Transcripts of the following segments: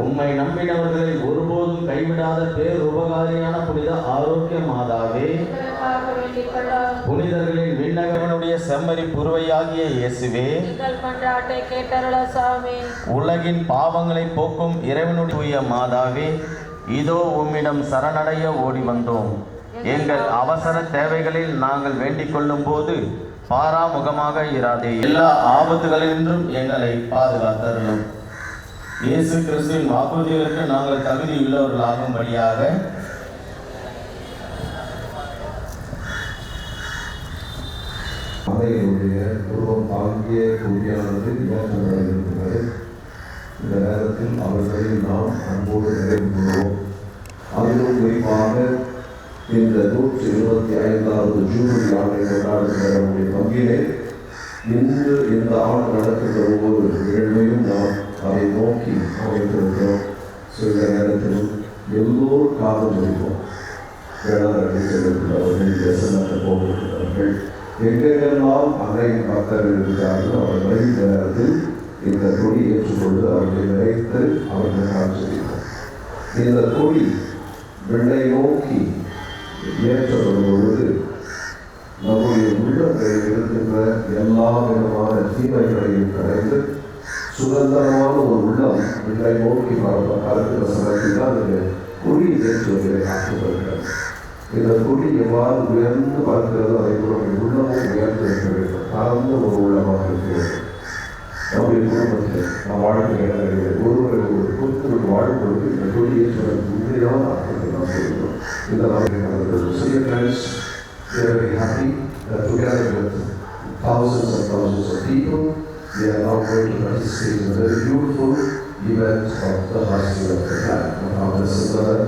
உம்மை நம்பினவர்களை ஒருபோதும் கைவிடாத பேருபகாரியான புனித ஆரோக்கிய மாதாவே, புனிதர்களின் விண்ணகவனுடைய செம்மறி புருவையாகிய இயேசுவே, உலகின் பாவங்களை போக்கும் இறைவனுடைய தூய மாதாவே, இதோ உம்மிடம் சரணடைய ஓடி வந்தோம். எங்கள் அவசர தேவைகளில் நாங்கள் வேண்டிக் கொள்ளும் போது பாராமுகமாக இராதே, எல்லா ஆபத்துகளினின்றும் எங்களை பாதுகாத்தருளும். இயேசு கிறிஸ்துவின் வாக்குறுதிகளுக்கு நாங்கள் தகுதியுள்ளவர்களாகும்படியாக அவைகளுடைய உருவம் தாங்கிய கூடியானது ஏற்றப்பட இந்த நேரத்தில் அவர்களில் நாம் அன்போடு நிறைவு கொள்வோம். அதிலும் குறிப்பாக இந்த 125வது ஜூபிலி ஆண்டை கொண்டாடுகிற நம்முடைய பங்கிலே இன்று இந்த ஆண்டு நடக்கின்ற ஒவ்வொரு நிகழ்வையும் நாம் அதை நோக்கி அமைந்திருக்கிறோம். சில நேரத்திலும் எல்லோரும் காலம் முடிப்போம். வேளாண் செல்லுகிறவர்கள், எசனத்தை போகிறவர்கள், எங்கெல்லாம் அன்னையின் பக்தர்கள் இருக்கிறார்கள் அவர்களை இந்த நேரத்தில் இந்த கொடி ஏற்றுக்கொண்டு அவர்களை நினைத்து அவர்கள் காட்சிக்கிறோம். இந்த கொடி வெள்ளை நோக்கி ஏற்றப்படும் பொழுது நம்முடைய உள்ளங்களில் இருக்கின்ற எல்லா விதமான தீமைகளையும் கரைந்து சுதந்திரமான ஒரு உள்ளம் வெள்ளை நோக்கி கலக்கிற சமயத்தில் தான் இந்த கொடி ஏற்றுவதை ஆக்குகிறார்கள். இந்த கொடி எவ்வாறு உயர்ந்து பார்க்கிறதோ அதை நம்முடைய உள்ளமும் உயர்ந்து இருக்க வேண்டும். கலந்த ஒரு உள்ளமாக இருக்க வேண்டும். நம்முடைய குடும்பத்தில் நாம் வாழ்க்கை இடங்களில் ஒருவரை ஒரு குறித்து வாழும் பொழுது இந்த கொடி ஏற்றுவதற்கு உண்மையான ஆற்றலை நாம் சொல்கிறோம். இந்த நாளில் நடந்தது. So your friends, we are very happy that together with thousands and thousands of people, we are now going to participate in a very beautiful event of the hoisting of the flag of our Blessed Mother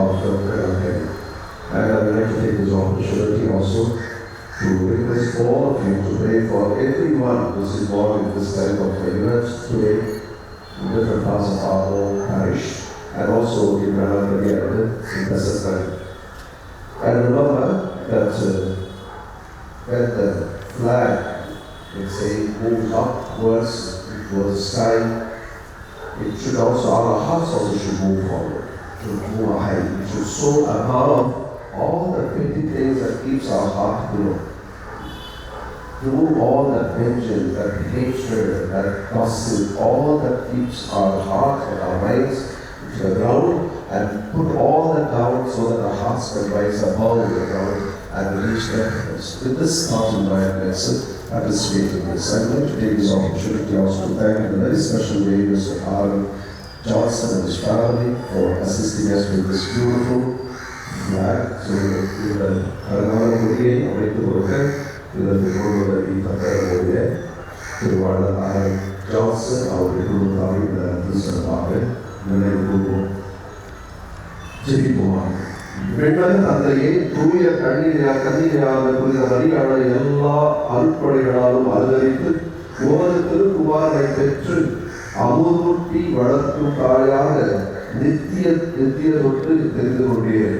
of the Prayer. And I would like to take this opportunity also to request all of you to pray for everyone who is involved in this type of event today in different parts of our own parish and also in Ranagari in Pesachai. And remember that when the flag, let's say, moves upwards towards the sky, it should also, our hearts also should move forward, should move ahead. It should soar above all the petty things that keeps our heart below. Remove all that vengeance, that hatred, that gossip, all that keeps our heart and our minds to the ground, and put all that down so that our hearts can rise above the ground and reach the heavens. With this thought in mind, let's participate in this. I'm going to take this opportunity also to thank in a very special way Mr. Aaron Johnson and his family for assisting us with this beautiful flag. So, இந்த அழகான கொடியை அமைத்து கொடுக்க இதற்கு முழுவதை தந்தையுடைய திருவாளர் R Johnson அவருடைய குடும்பத்தால் இந்த திருச்சனமாக நினைவு கூறுவோம். ஜெபிப்போம். விண்ணக தந்தையே, தூய கன்னிகையான புனித மரியாதை எல்லா அருட்படைகளாலும் அலங்கரித்து உமது திருக்குமாரனை பெற்று அமுதூட்டி வளர்க்கும் தாயாக நித்திய தொட்டு தெரிந்து கொண்டீர்.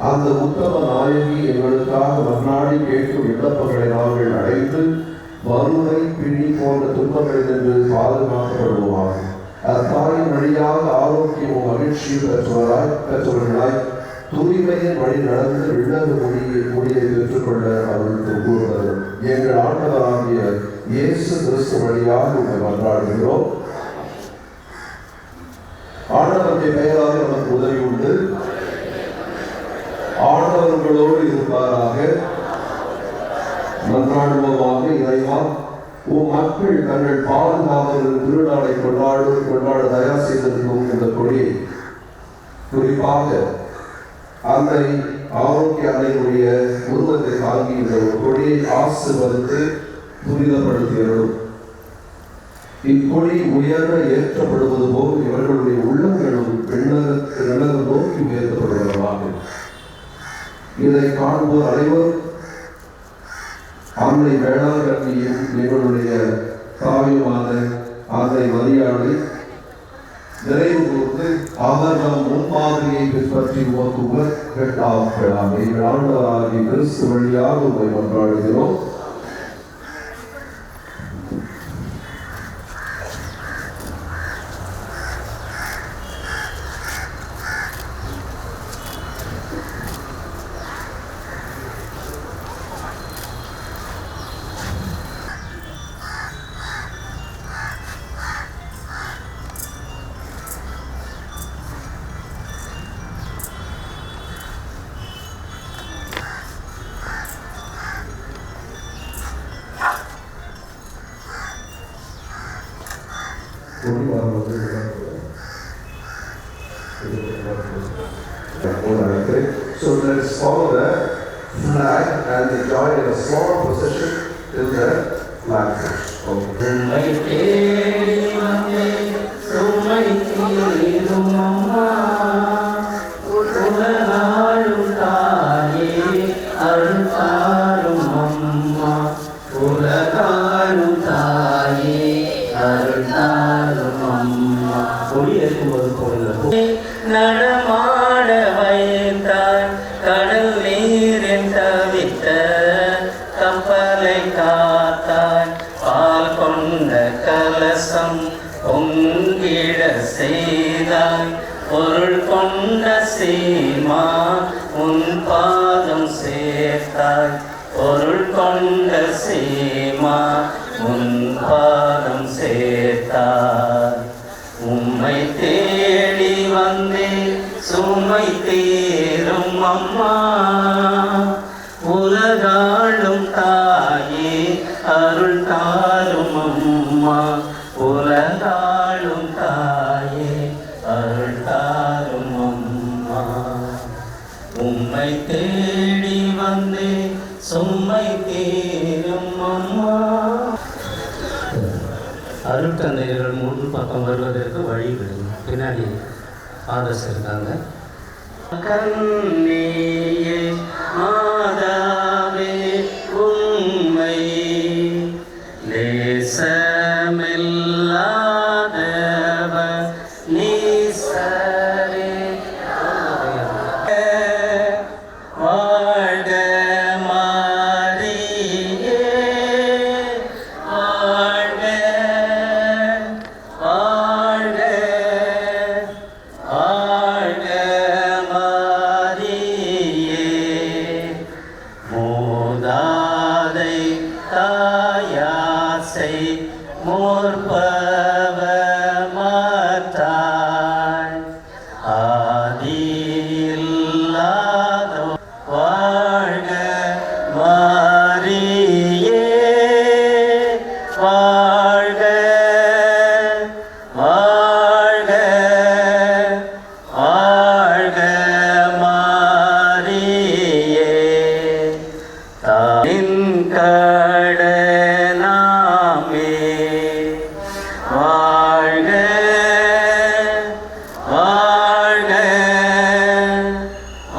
அந்த உத்தம நாயகி எங்களுக்காக மன்னாடி கேட்கும் விண்ணப்பங்களை நாங்கள் அடைந்து வறுமை, பிணி போன்ற துன்பங்களிலிருந்து பாதுகாக்கப்படுவோமாக. அத்தாயின் வழியாக ஆரோக்கியமும் மகிழ்ச்சியும் பெற்றவர்களாய் தூய்மையின் வழி நடந்து விண்ணக முடியை பெற்றுக்கொள்ள அவர்களுக்கு கூறுகிறது. எங்கள் ஆண்டவராகிய இயேசு கிறிஸ்து வழியாக உங்களை மன்றாடுகிறோம். ஆண்டவருடைய பெயராக நமக்கு உதவி உண்டு. ஆண்டவர்களோடு இருப்பாராக. மன்றாடுவோமாக. இறைவா, உம் மக்கள் தங்கள் பாதுகாவலர் திருநாளை கொண்டாட தயார் செய்திருக்கும் இந்த கொடியை, குறிப்பாக அன்னை ஆரோக்கிய அன்னையுடைய உருவத்தை தாங்கி இந்த கொடியை ஆசீர்வதித்து புனிதப்படுத்தியவர்களும் இக்கொடி உயர ஏற்றப்படுவது போல் இவர்களுடைய உள்ளங்களும் விண்ணகம் நோக்கி உயர்த்தப்படுவதாக. இதை காண்போர் அனைவரும் அன்னை வேளாங்கண்ணியின் எங்களுடைய தாயுமான அன்னை மரியாதை நிறைவு கூர்ந்து அவர் நம் முன்மாதிரியை பின்பற்றி உமக்கு உகக்களாக எங்கள் ஆண்டவராகிய கிறிஸ்து வழியாக உம்மை மன்றாடுகிறோம். கொடிவாரம் வந்து so let's follow the flag and join in a small procession till the flag post. நடமாட வைத்தாய் கடல் நீரில் தவித்த கப்பலை காத்தாய் பால் கொண்ட கலசம் பொங்கிட செய்தாய் பொருள் கொண்ட சீமா உன் பாதம் சேர்த்தாய் பொருள் கொண்ட சீமா உன் பாதம் சேர்த்தாய் உம்மை தேடி வந்தேன் சுமை தீரும் அம்மா உலகாளும் தாயே அருள் தாரும் அம்மா உலகாளும் தாயே அருள் தாரும் அம்மா உம்மை தேடி வந்தேன் சுமை தீரும் அம்மா. அருட்தந்தையர்கள் முன் பக்கம் வருவதற்கு வழி விடுங்க. பின்னாடி ஆதர்ஸ் இருக்காங்க. கண்ணியே மாதாவே உம்மை லேசமில்லாதவர் நீசரே வாழ்க மாரியே வாழ்க வாழ்க வாழ்க மாரியே மூதாதை தாயாசை மூர்பவ மாத்தாய் ஆதியில்லாதோ வாழ்க மாரியே வாழ்க வாழ்க வாழ்க மாரியே தாயின் கடனாமே வாழ்க வாழ்க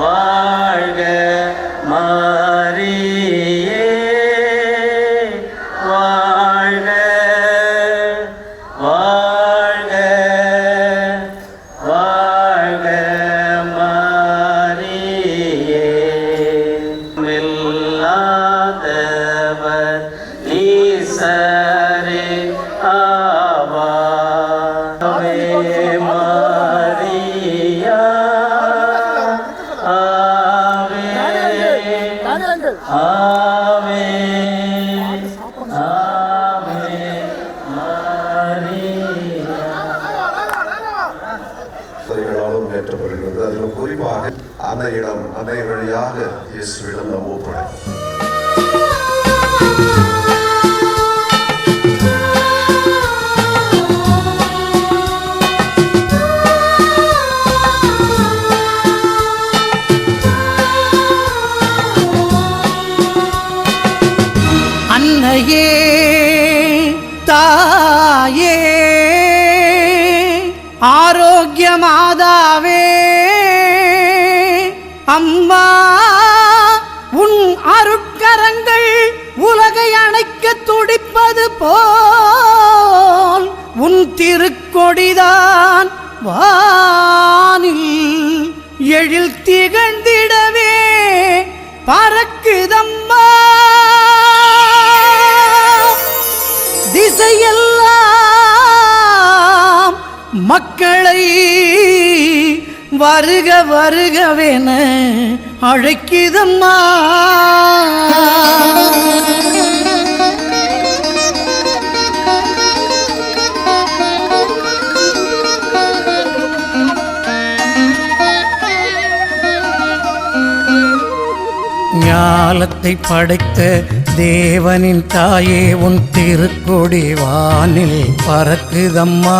வாழ்க மாரியே வாழ்க வாழ்க வாழ்க மாரியே இல்லாதவர் ஈசரே ஆவாவே மாரியா ஆவே ஆவே ஆவே மாரியா. தலைகளாலும் ஏற்றப்படுகிறது. அதில் குறிப்பாக அன்னையிடம் அன்னை வழியாக இயேசுவிடம் நாம் ஒப்படைப்போம். அன்னையே தாயே ஆரோக்கிய மாதாவே அம்மா உன் அருட்கரங்கள் உலகை அணைக்க துடிப்பது போல் உன் திருக்கொடிதான் வானில் எழில் திகழ்ந்திடவே பறக்குதம்மா. திசையெல்லாம் மக்களை வருக வருகவென அழைக்குதம்மா. ஞாலத்தை படைத்த தேவனின் தாயே உன் திருக்கொடி வானில் பறக்குதம்மா.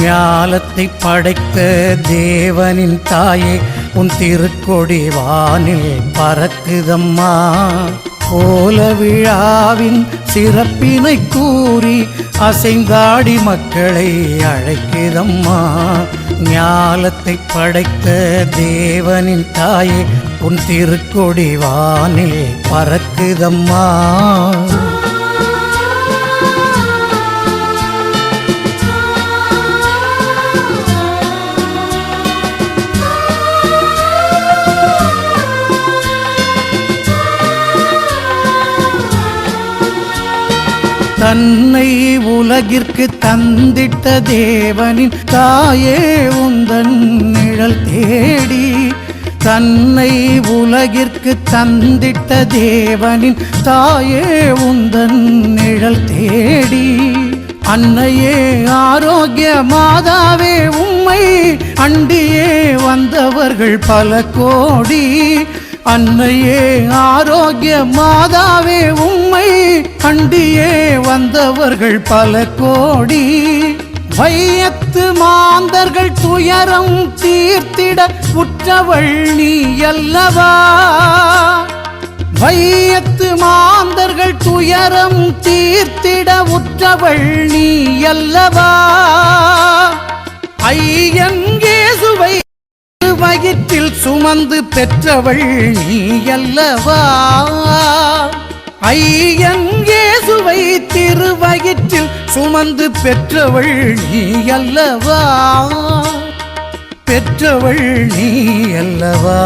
ஞாலத்தை படைத்த தேவனின் தாயே உன் திருக்கொடி வானில் பறக்குதம்மா. கோல விழாவின் சிறப்பினை கூறி அசைந்தாடி மக்களை அழைக்குதம்மா. ஞாலத்தை படைத்த தேவனின் தாயே உன் திருக்கொடி வானில் பறக்குதம்மா. தன்னை உலகிற்கு தந்திட்ட தேவனின் தாயே உந்தன் நிழல் தேடி. தன்னை உலகிற்கு தந்திட்ட தேவனின் தாயே உந்தன் நிழல் தேடி. அன்னையே ஆரோக்கிய மாதாவே உம்மை அண்டியே வந்தவர்கள் பல கோடி. அன்னையே ஆரோக்கிய மாதாவே உம்மை அண்டியே வந்தவர்கள் பல கோடி. வையத்து மாந்தர்கள் துயரம் தீர்த்திட உற்றவள் நீ அல்லவா. வையத்து மாந்தர்கள் துயரம் தீர்த்திட உற்றவள் நீ அல்லவா. ஐயன் இயேசுவை வயிற்றில் சுமந்து பெற்றவள் நீ அல்லவா. ஐயன் இயேசுவை திருவயிற்றில் சுமந்து பெற்றவள் நீ அல்லவா. பெற்றவள் நீ அல்லவா.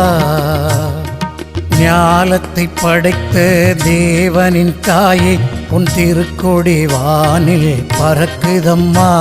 ஞாலத்தை படைத்த தேவனின் தாயே உன் திருக்கொடி வானில் பறக்குதம்மா.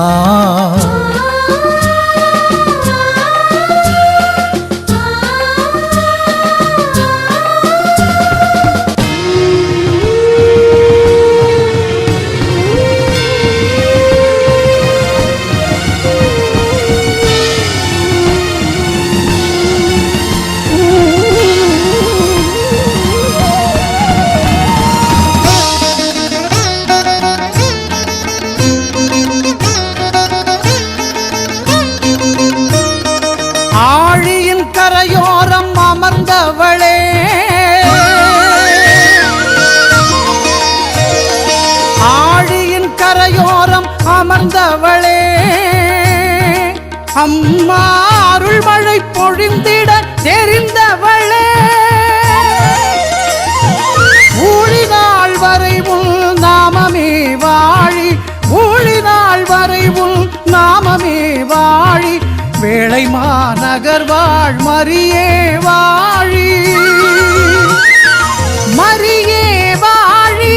ஆழியின் கரையோரம் அமர்ந்தவளே, ஆழியின் கரையோரம் அமர்ந்தவளே, அம்மா அருள் மழை பொழிந்திட தெரிந்தவளே. ஊழினாள் வரை உள் நாமமே வாழி, ஊழினாள் வரை உள் நாமமே வாழி. வேளை மாநகர் வாழ் மரியே வாழி, மரியே வாழி.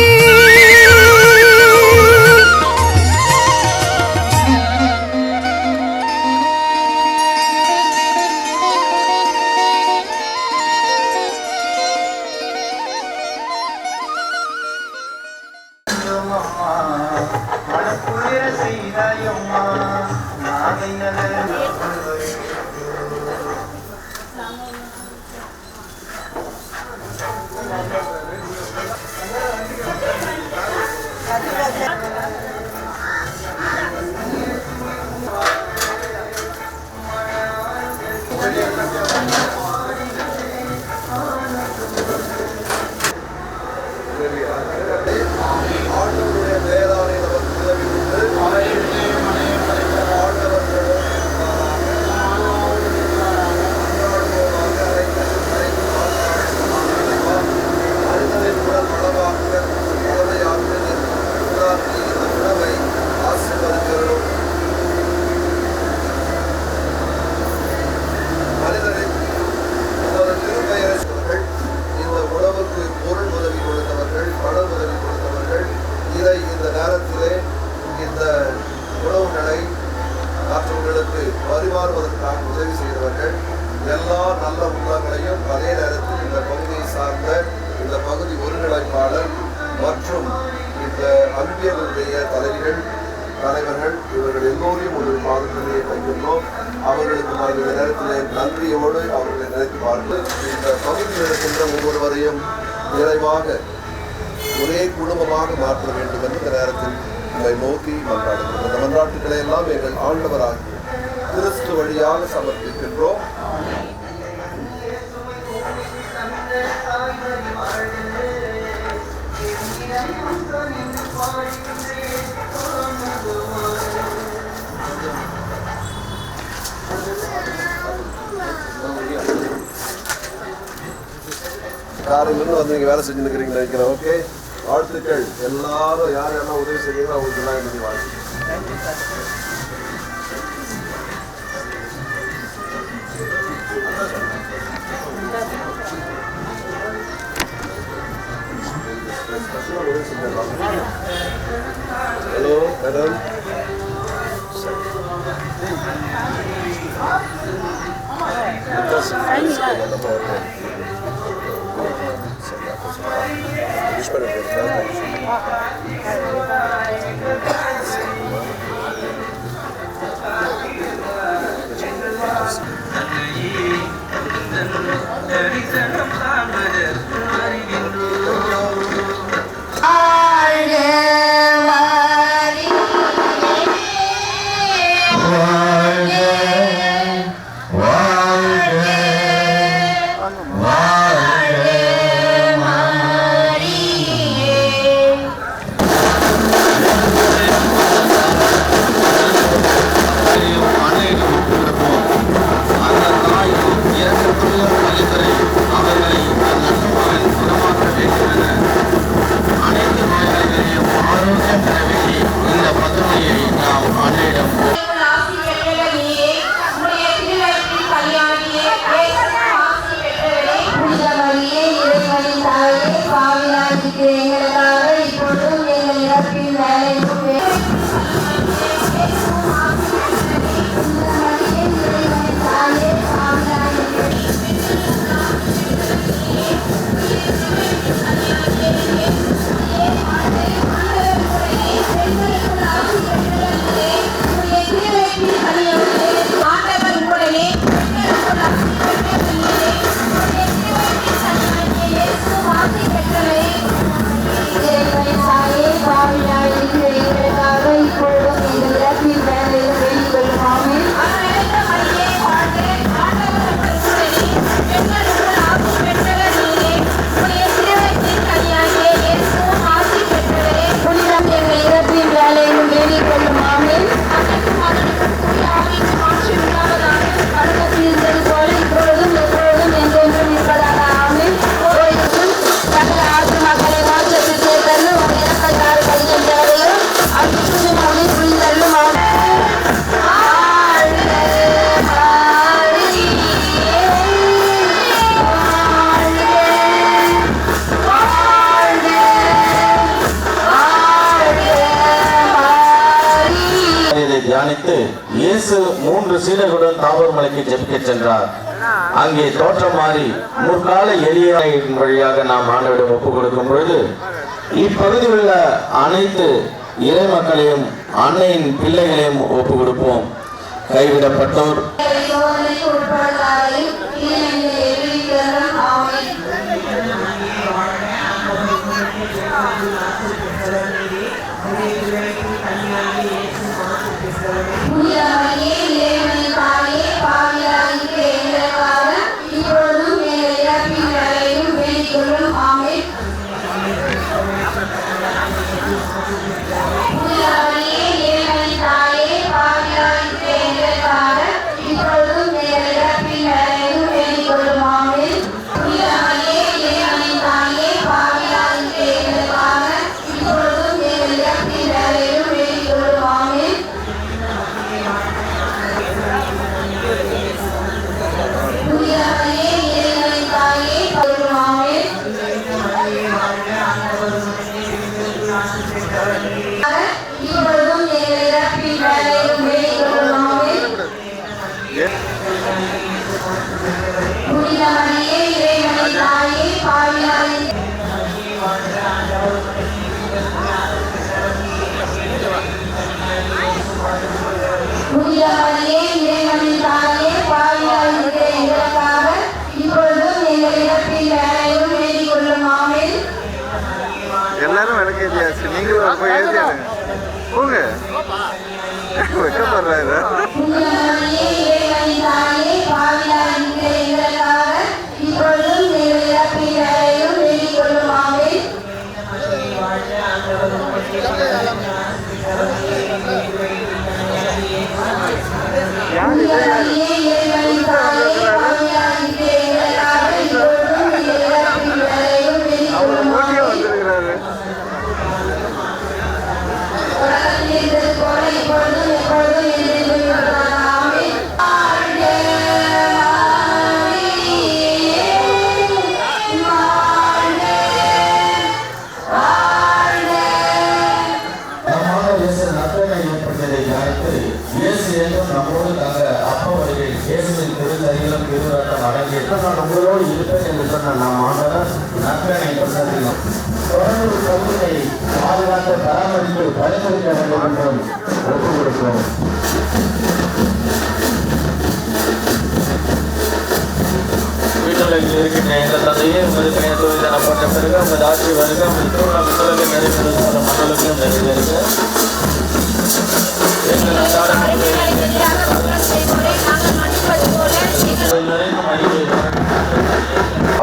தலைவர்கள் இவர்கள் எல்லோரையும் ஒரு பாதத்திலே வைக்கின்றோம். அவர்களுக்கு நாங்கள் இந்த நேரத்தில் நன்றியோடு அவர்களை நினைத்து பார்த்து இந்த பகுதியில் இருக்கின்ற ஒவ்வொருவரையும் நிறைவாக ஒரே குடும்பமாக மாற்ற வேண்டும் என்று இந்த நேரத்தில் உங்களை நோக்கி மன்றாடுகிறோம். இந்த மன்றாட்டுக்களை எல்லாம் எங்கள் ஆண்டவராகிய கிறிஸ்து வழியாக சமர்ப்பிக்கின்றோம். காரிலிருந்து வந்து நீங்கள் வேலை செஞ்சு நிற்கிறீங்க நினைக்கிறேன். ஓகே, வாழ்த்துக்கள். எல்லாரும் யார் யாரெல்லாம் உதவி செய்யறீங்களோ அவங்களுக்கு எல்லாம் இன்னைக்கு வாழ்த்து. ஹலோ மேடம், தியானித்து இயேசு 3 சீடர்களுடன் தாபோர் மலைக்கு ஜெபிக்க சென்றார். அங்கே தோற்றம் மாறி முற்கால எளியின் வழியாக நாம் ஆண்டவரிடம் ஒப்புக் கொடுக்கும் பொழுது இப்பகுதியில் உள்ள அனைத்து இறை மக்களையும் அன்னையின் பிள்ளைகளையும் ஒப்புக் கொடுப்போம். கைவிடப்பட்டோர், நம்மளோடு இருப்பேன் என்று சொன்ன நாம் ஆண்டவர் நற்கனை கொண்டதில்லை. தொடர்ந்து கல்வியை பாதுகாக்க பராமரித்து பரிந்துரைக்க வேண்டும் என்றும் ஒப்புக் கொடுக்கிறோம். வீட்டுலகில் இருக்கின்ற எங்கள் தந்தையே உமது பெயர் தூய்தனப்பட்ட பிறகு உமது ஆட்சி வருக உமது திருமணம் விண்ணுலகில் நிறைவேறுவது மண்ணுலகிலும் நிறைவேறுக. எங்கள் அன்றாட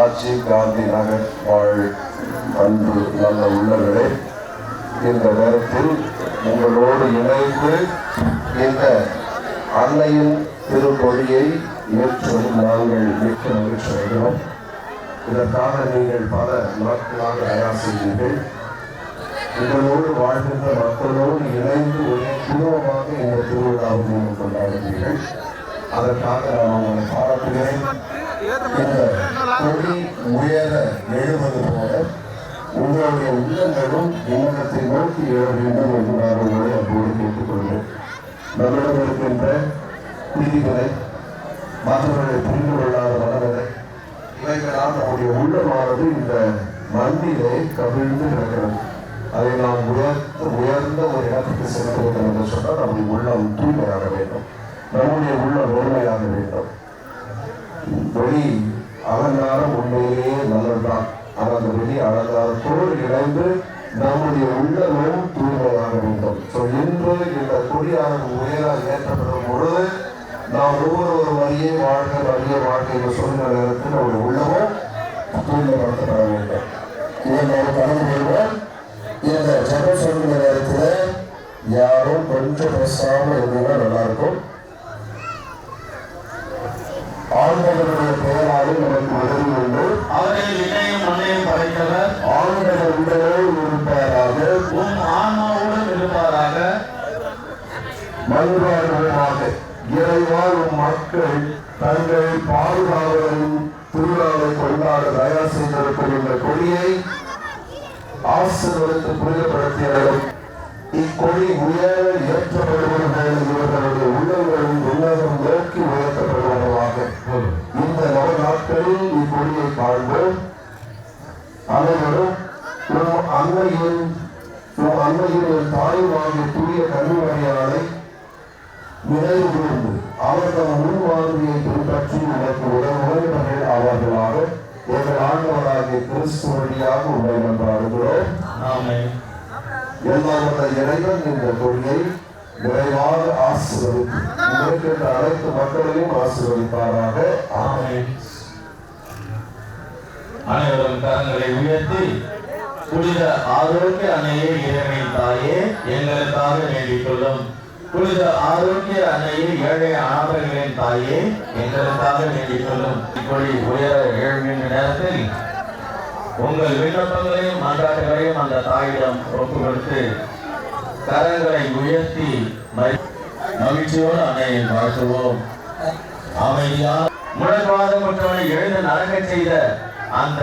ஆட்சி காந்தி நகர் வாழ் அன்பு நல்ல உள்ளவர்களே, இந்த நேரத்தில் உங்களோடு இணைந்து இந்த அன்னையின் திருக்கொடியை ஏற்றுவதில் நாங்கள் மிக்க மகிழ்ச்சி அடைகிறோம். இதற்காக நீங்கள் பல நாட்களாக தயார் செய்தீர்கள். உங்களோடு வாழ்கின்ற மக்களோடு இணைந்து ஒரு குடும்பமாக இந்த திருவிழாவை நீங்கள் கொண்டாடுகிறீர்கள். அதற்காக நான் உங்களை பாராட்டுகிறேன். இந்த கொடி உயர எழுவது போல உங்களுடைய உள்ளங்களும் இல்லத்தை நோக்கி எழ வேண்டும் என்று நான் உங்களை அப்போது கேட்டுக்கொள்கிறேன். நம்மிடம் இருக்கின்ற பிரிவுகளை, மற்றவர்களை புரிந்து கொள்ளாத மனதை, இவைகளால் நம்முடைய உள்ளமானது இந்த மண்ணிலே கவிழ்ந்து கிடக்கிறது. அதை நாம் உயர்ந்த ஒரு இடத்துக்கு செலுத்த வேண்டும் என்று சொன்னால் நம்முடைய உள்ளம் தூய்மையாக வேண்டும், நம்முடைய உள்ளம் நேர்மையாக வேண்டும். வெளி அலங்காரம் உண்மையிலேயே நல்லதுதான். ஆனால் அந்த வெளி அலங்காரத்தோடு இணைந்து நம்முடைய உள்ளமும் தூய்மையாக வேண்டும். இன்று இந்த கொடியானது உயர ஏற்றப்படும் பொழுது நாம் ஒவ்வொரு வரியை வாழ்க்கை என்று சொல்கிற நேரத்தில் நம்முடைய உள்ளமும் தூய்மைப்படுத்தப்பட வேண்டும். இதன் கடந்து கொள்வோம். இந்த ஜபம் சொல்கிற நேரத்தில் யாரும் கொஞ்சம் பேசாமல் இருந்தா நல்லா இருக்கும். ஆண்டவருடைய பெயராலும் நமக்கு உதவி உண்டு. அவரை விண்ணையும் மண்ணையும் படைத்தவர் ஆண்டவர் உடனோடு இருப்பாராக, உம் ஆன்மாவோடும் இருப்பாராக. மன்றாடுவோமாக. இறைவா, உம் மக்கள் தங்கள் பாதுகாவலின் திருவிழாவை கொண்டாட தயார் செய்திருக்கும் இந்த கொடியை ஆசீர்வதித்து புனிதப்படுத்தியவர்கள் இக்கொடி உயர ஏற்றப்படுவர்கள் இவர்களுடைய உள்ளங்களும் உலகம் நோக்கி உயர்த்தப்படுவதாக. இந்த நாட்களில் இக்கொடியை காண்போம். அனைவரும் உம் அன்னையின் தாயுமாகிய தூய கன்னிமரியாளை நினைவு கூர்ந்து அவர்கள் முன்மாதிரியை பின்பற்றி உனக்கு உதவுபவர்கள் அவர்களாக எங்கள் ஆண்டவராகிய கிறிஸ்து வழியாக உங்களை நன்றாடுகிறோம். எல்லாம் இறைவன் இந்த கொடியை விரைவாக ஆசீர்வதித்து அனைத்து மக்களையும் ஆசீர்வதிப்பாராக. அனைவரும் கரங்களை உயர்த்தி புனித ஆரோக்கிய அன்னையே, இறைவனின் தாயே, எங்களுக்காக வேண்டிக் கொள்ளும். புனித ஆரோக்கிய அன்னையே, ஏழை அனாதைகளின் தாயே, எங்களுக்காக வேண்டிக் கொள்ளும். இப்படி உயர எழுகின்ற நேரத்தில் உங்கள் விண்ணப்பங்களையும் மன்றாட்டுகளையும் அந்த தாயிடம் ஒப்பு கொடுத்து கரங்களை உயர்த்தி மகிழ்ச்சியோடு அன்னையை வாழ்த்துவோம். அமைதியாக முழங்காதவற்றவனை எழுந்து நடக்க செய்த அந்த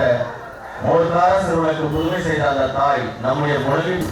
மோர்கார சிறுவனுக்கு புதுமை செய்த அந்த தாய் நம்முடைய முழங்கில்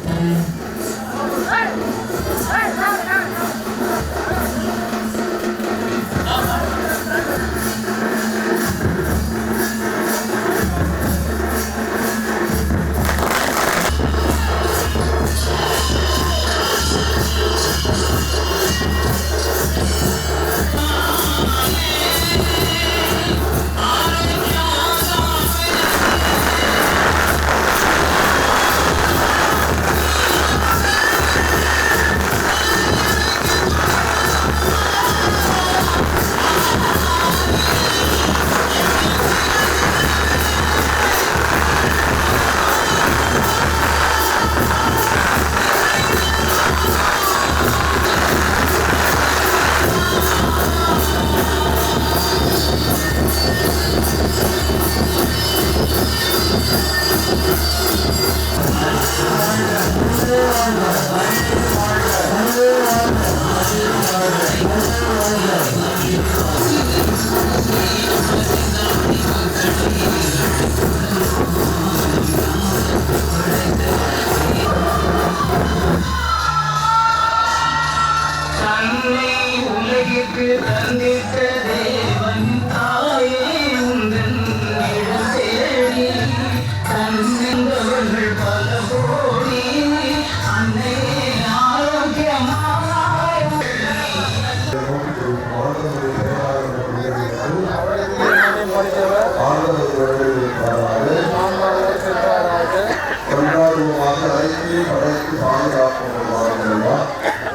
கொண்டாடுவோமாக அனைத்தையும் படைத்து பாதுகாப்போம்.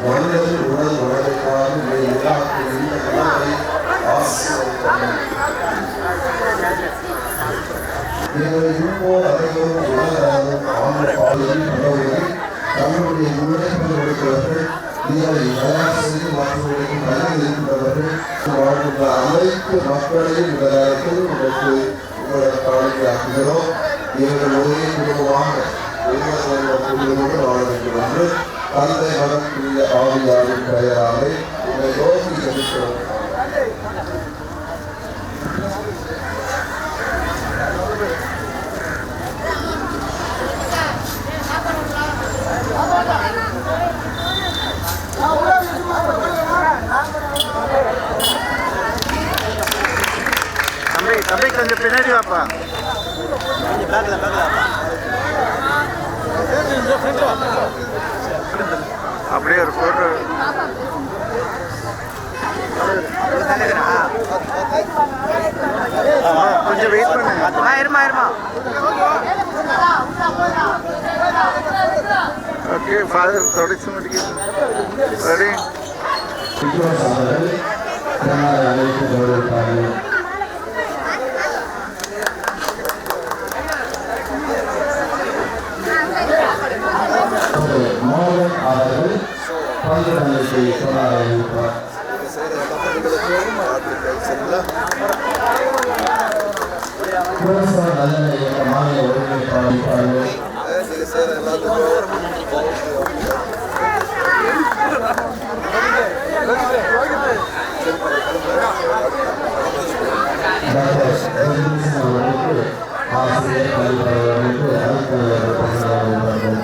மனிதர்கள் உடல் உடலுக்காக இந்த கடவுளை எங்களை இருப்போர் அனைவரும் உலகம் ஆண்டு பாதையில் கடவுளை தங்களுடைய உழைப்பு கொடுக்கிறவர்கள் இதனை தயார் செய்து மற்றவர்களுக்கு நல்ல இருக்கின்றவர்கள் வாழ்கின்ற அனைத்து மக்களையும் இந்த நேரத்தில் உங்களுக்கு உங்களை காணிக்கையாக்குகிறோம். இவர்கள் ஒரே குடும்பமாக குடும்பத்தோடு வாழ வேண்டும் என்று தந்தை மகன் ஆவியாரின் பெயராலே உங்களை நோக்கி செலுத்துகிறோம். தம்பி கொஞ்சம் பின்னாடி வாப்பா. அப்படியே ஒரு போட்டோ கொஞ்சம் வெயிட் பண்ணுங்க. இருமா ஓகே ஃபாதர் தொடச்சு முடிக்கிறது ரெடி. மோகன் அவர்கள் பங்குதலுக்கு கொண்டாடுவார். நல்ல இயக்க மாநில ஒருங்கிணைப்பாளர் ஆசிரியர் கல்வியாளர்களுக்கு அழைப்பு.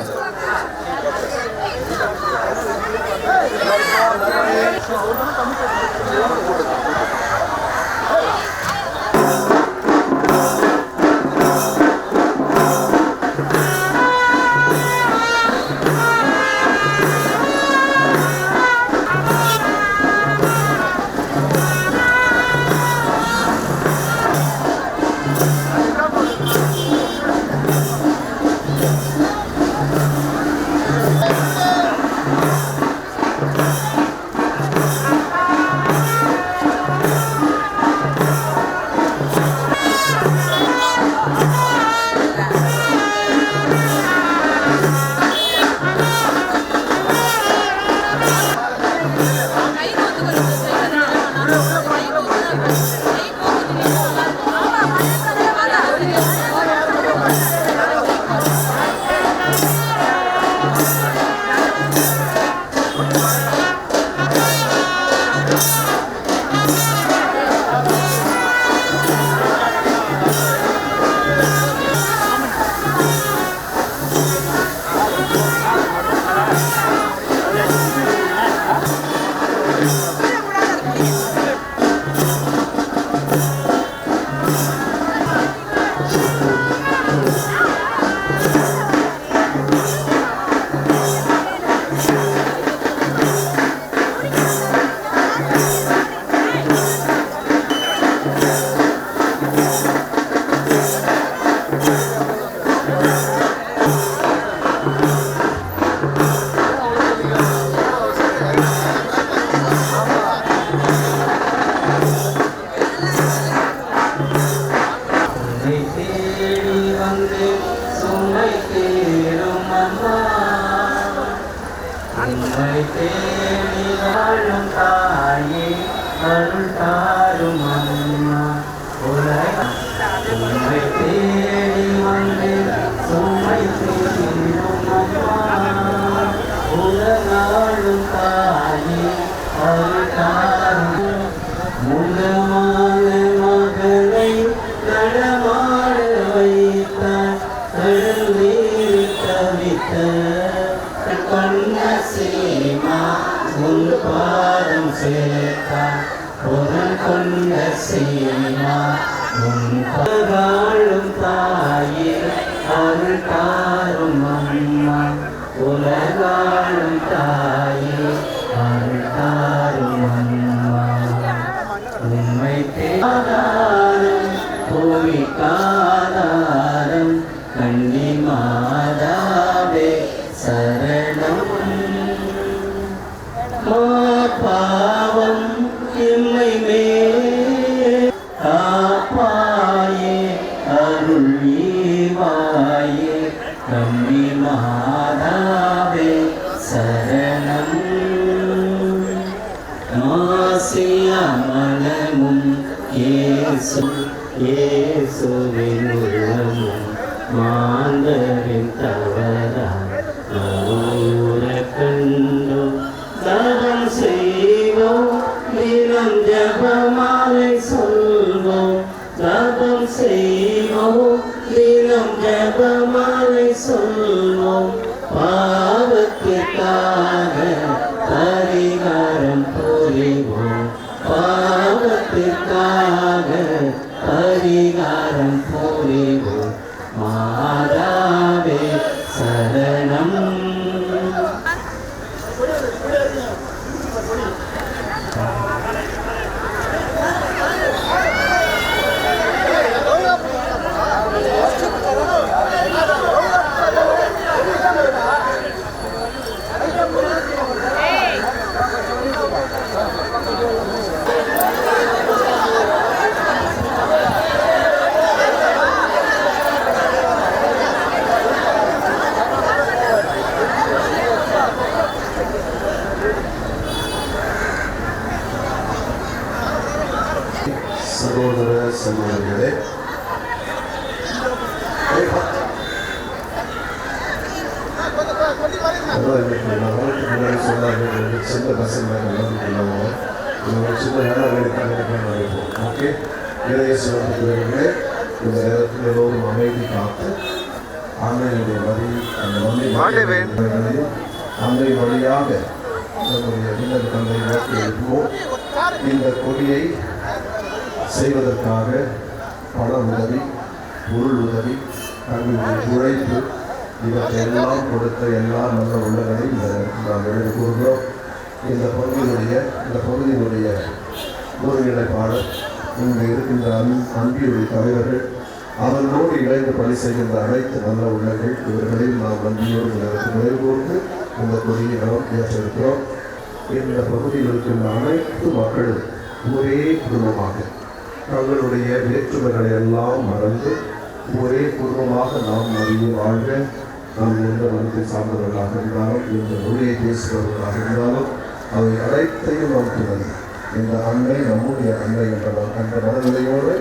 உன் பாதம் சேர்த்தான் புறம் கொண்ட சீமா உன் பகாளும் தாயே அருள் தாரும் அம்மா உலகாளும் தாயே அருள் தாரும் அம்மா உண்மை தேதாரம் பூமிக்காதாரம் கண்ணி மாதாவே சரணம் பாவம் இம்மை காப்பாயே அருள் ஈவாயே கண்ணி மாதாவே சரணம் ஆசியா மனமும் இயேசுவின் உள்ளமும் மாந்தரின் தவறா ஊர கண்டோம் தவம் செய்வோம் தினம் ஜபமாலை சொல்வோம் தவம் செய்வோம் தினம் ஜபமாலை சொல்வோம் பாவத்திற்காக பரிகாரம் புரிவோம் பாவத்திற்காக பரிகாரம் புரிவோம் மாதாவே சரணம் சகோதர சகோதரிகளே, முன்னாடி சொன்னாங்க சின்ன பசங்க சின்ன வேலை ஓகே. இளைய சிவர்களே, இந்த நேரத்தில் எல்லோரும் அமைதி காத்து அன்னையுடைய வழி அந்த வழிகளையும் அன்னை வழியாக நம்முடைய இன்னொரு தந்தை நோக்கி எழுப்புவோம். இந்த கொடியை செய்வதற்காக பண உதவி, பொருள் உதவி, தங்களுடைய உழைப்பு இவற்றையெல்லாம் கொடுத்த எல்லா நல்ல உள்ளங்களையும் நாம் எழுதி கூறுகிறோம். இந்த பகுதியினுடைய ஒருங்கிணைப்பாளர், இங்கு இருக்கின்ற அன்பியுடைய தலைவர்கள், அவர்களோடு இணைந்து பணி செய்கின்ற அனைத்து நல்ல உள்ளங்கள், இவர்களையும் நாம் நன்றியோடு நினைவு கூர்ந்து இந்த கொடியை நாம் ஏற்றிருக்கிறோம். இந்த பகுதியில் இருக்கின்ற அனைத்து மக்களும் ஒரே குடும்பமாக தங்களுடைய வேற்றுமைகளை எல்லாம் மறந்து ஒரே குடும்பமாக நாம் அறிய வாழ்க. நாம் எந்த மனத்தை சார்ந்தவர்களாக இருந்தாலும், இந்த மொழியை பேசுபவர்களாக இருந்தாலும், அவை அனைத்தையும் நாம் துணை இந்த அன்னை நம்முடைய அன்னை என்ற அந்த மனநிலையோடு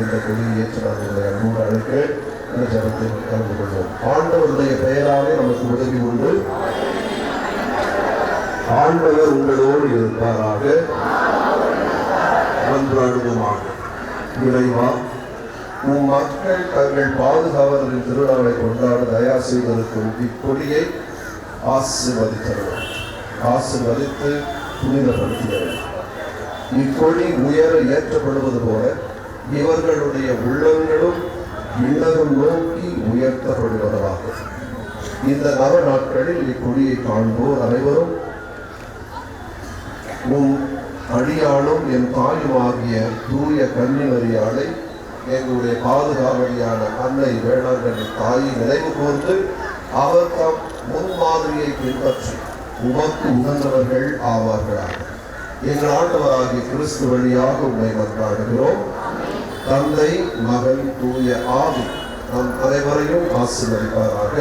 இந்த கொடியை ஏற்ற நான் உங்களை அன்போடு அழைக்க இந்த ஜனத்தை கலந்து கொள்வோம். ஆண்டவருடைய பெயராலே நமக்கு உதவி உண்டு. ஆண்டவர் உங்களோடு இருப்பாராக. மன்றாடுவோமாக. இறைவா, உம் மக்கள் தங்கள் பாதுகாவலரின் திருநாளை கொண்டாட தயா செய்வதற்கும் இக்கொடியை ஆசீர்வதித்து புனிதப்படுத்தியவர். இக்கொடி உயர ஏற்றப்படுவது போல இவர்களுடைய உள்ளங்களும் விண்ணகம் நோக்கி உயர்த்தப்படுவதாக. இந்த நவ நாட்களில் இக்கொடியை காண்போர் அனைவரும் உம் அடியாளும் என் தாயுமாகிய தூய கன்னிமரியாளை, எங்களுடைய பாதுகாவலியான அன்னை வேளாங்கண்ணி தாயை நினைவு கூர்ந்து அவர் தம் முன்மாதிரியை பின்பற்றி உமக்கு உகந்தவர்கள் ஆவார்களாக. எங்கள் ஆண்டவராகிய கிறிஸ்து வழியாக உண்மை மன்றாடுகிறோம். தந்தை, மகன், தூய ஆவி நம் அனைவரையும் ஆசீர்வதிப்பாராக.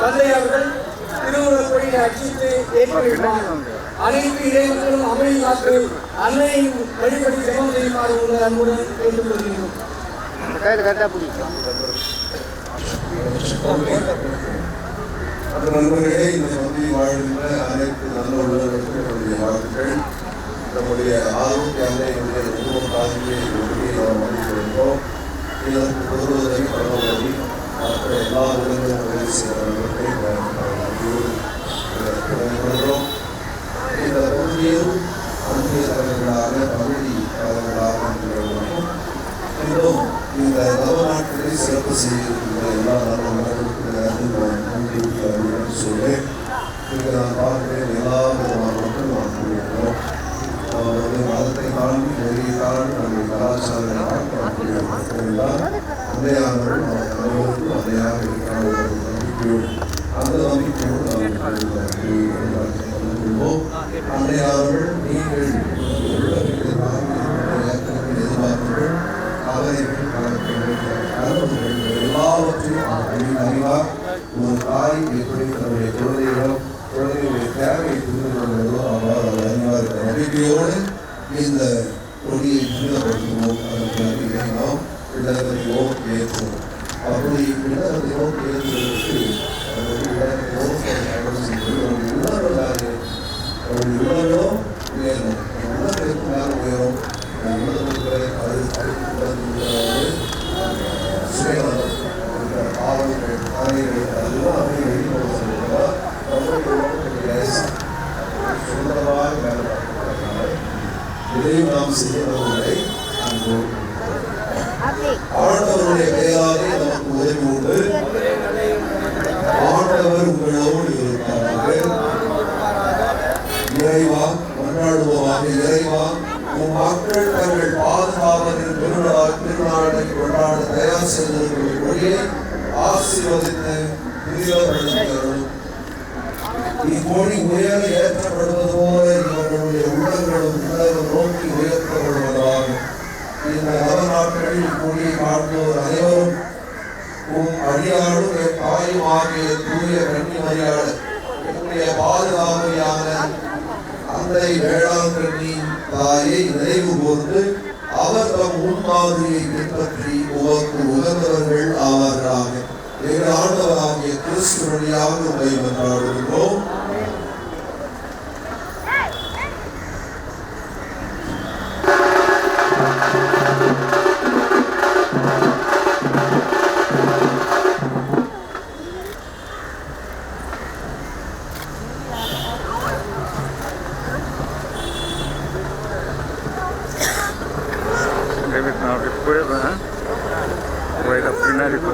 தந்தை அவர்கள் திருவுருவப் கொடியை அச்சிட்டு ஏற்றி வைப்பார். அனைத்து இறைவர்களும் அமைதி காத்து அன்னையின் வழிபடி ஜெபம் செய்யுமாறு உங்கள் அன்புடன் கேட்டுக்கொள்கிறோம். நண்பர்களே, இந்த பகுதியில் வாழ்கின்ற அனைத்து நல்ல உள்ளவர்களுக்கும் என்னுடைய வாழ்த்துக்கள். நம்முடைய ஆரோக்கிய அன்னையுடைய உருவக்காட்சியை நாம் வழிபடுகிறோம். இதற்கு பொதுவுதவி பரவலி மற்ற எல்லா உலகம் உதவி செய்தவர்களை வழிபடுகிறோம். இந்த பகுதியில் அன்பிய தலைவர்களாக பகுதி தலைவர்களாக இருக்கிறவர்களுக்கும் இன்னும் இந்த நவநாட்களை சிறப்பு செய்திருக்கின்ற எல்லா நல்லவர்களுக்கும் சொல்லி இங்கு நான் பார்க்கிறேன். எல்லா விதமான மக்கள் நான் கூறியிருக்கிறோம். மதத்தை தாண்டி மொழியை தாண்டி நம்முடைய கலாச்சாரங்களை அன்னையானவர்கள் நம்பிக்கையோடு அந்த நம்பிக்கையோடு நாம் அன்றையாளர்கள் நீங்கள் எதிர்பார்ப்புகள் அவர்கள் எல்லாவற்றையும் அறிவார். ஒரு தாய் எப்படி தன்னுடைய குழந்தைகளுடைய தேவையை புரிந்து கொள்வதோ அவ்வாறு அவர் அறிவார் என்ற நம்பிக்கையோடு இந்த கொடியை புனிதப்படுத்துவோம். அதற்கு நம்பிக்கை நாம் விளக்கத்தையோம் ஏற்றுவோம். அப்படி விளக்கத்தையோம் ஏற்றுவதற்கு உணர்வோ உயரும் உணர்வுக்கு மேல உயரும் உணர்வுகளை அது ஆவல்கள் அறைகள் அதெல்லாம் சுந்தரமாக வேலை பார்க்கிறாங்க. இதையும் நாம் செய்யறவர்களை ஆண்டவருடைய பெயராலே நமக்கு உதவி உண்டு. ஆண்டவர் உங்களோடு இருக்கிறார்கள். இறைவா கொண்டாடுவோமாக. இறைவா உன் மக்கள் தங்கள் பாதுகாவலின் திருநாளை கொண்டாட தயார் செய்தவர்களுடைய மொழியை ஆசீர்வதித்து புதியவர்களும் இக்கொடி உயர ஏற்றப்படுவது போல இவர்களுடைய உள்ளங்களும் உலகம் நோக்கி உயர்த்தப்படுவதாக. இந்த நவநாட்களில் இக்கொடியை காண்போர் அனைவரும் உன் அடியாரும் என் தாயும் ஆகிய தூய கன்னிமரியாள் என்னுடைய பாதுகாமையான அன்னை வேளாங்கண்ணி தாயை நினைவு கூர்ந்து அவர் தம் முன்மாதிரியை பின்பற்றி உமக்கு உகந்தவர்கள் ஆவார்களாக. எங்கள் ஆண்டவராகிய கிறிஸ்து வழியாக உங்களை கொண்டாடுகிறோம். நான் போயிடுறேன் பின்னாடி ஆ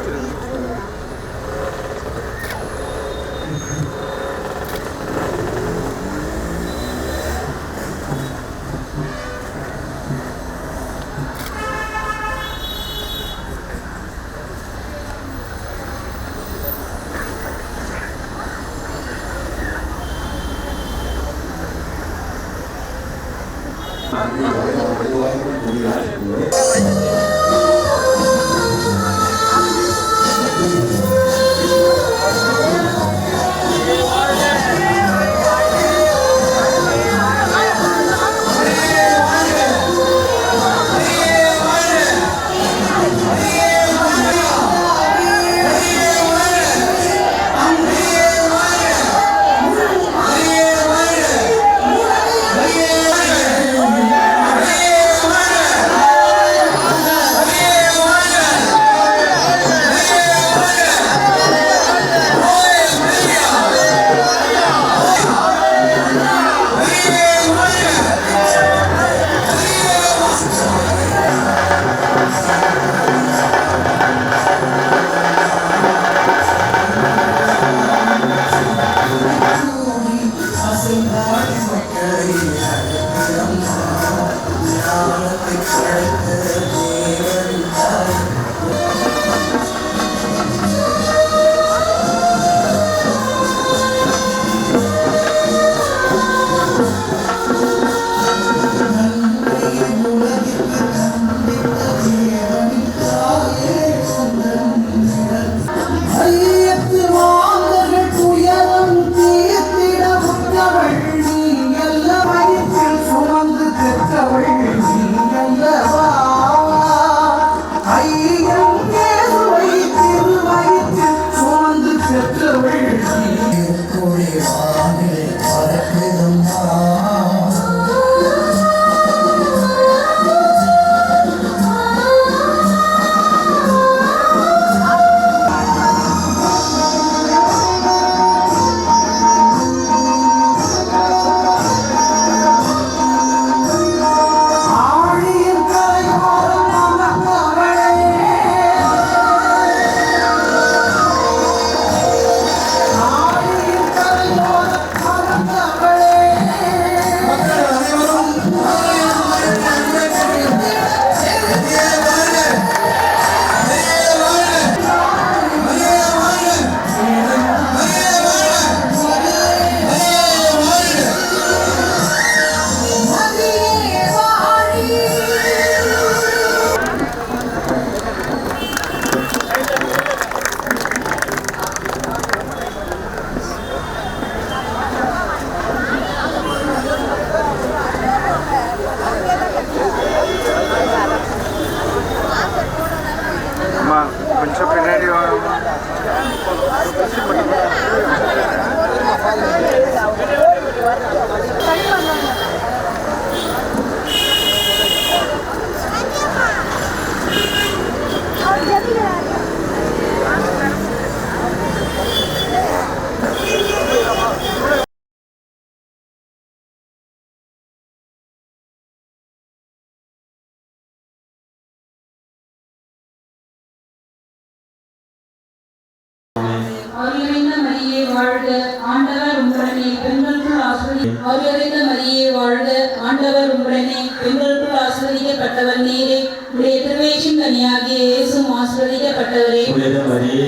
கன்னியாகிய இயேசுவும் ஆசீர்வதிக்கப்பட்டவரே. புனித மரியே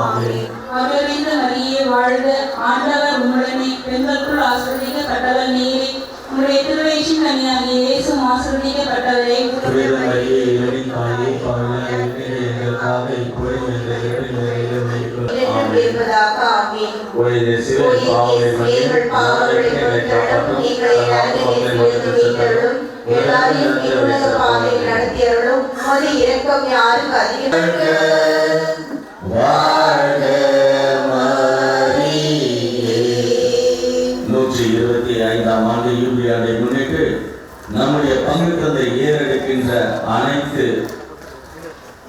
ஆமென். அருள்நிறைந்த மரியே வாழ்க, ஆண்டவர் உம்முடனே, பெண்களுக்குள் ஆசீர்வதிக்கப்பட்டவர் நீரே. உம்முடைய திருவயிற்றின் கன்னியாகிய இயேசுவும் ஆசீர்வதிக்கப்பட்டவரே. புனித மரியே இறைவனின் தாயே, பாவிகளாய் இருக்கிற எங்களுக்காக இப்பொழுதும் எங்கள் இறப்பின் வேளையிலும் வேண்டிக் கொள்ளும். ஆமென். புனித சிலுவை பாவங்களை மன்னியும், எங்களை காப்பாற்றும், பாவங்களை மன்னித்து செல்லும். வாழ்க மரியே. 125ஆம் ஆண்டு யூபிலியாவை முன்னிட்டு நம்முடைய பங்கு தந்தை ஏறெடுக்கின்ற அனைத்து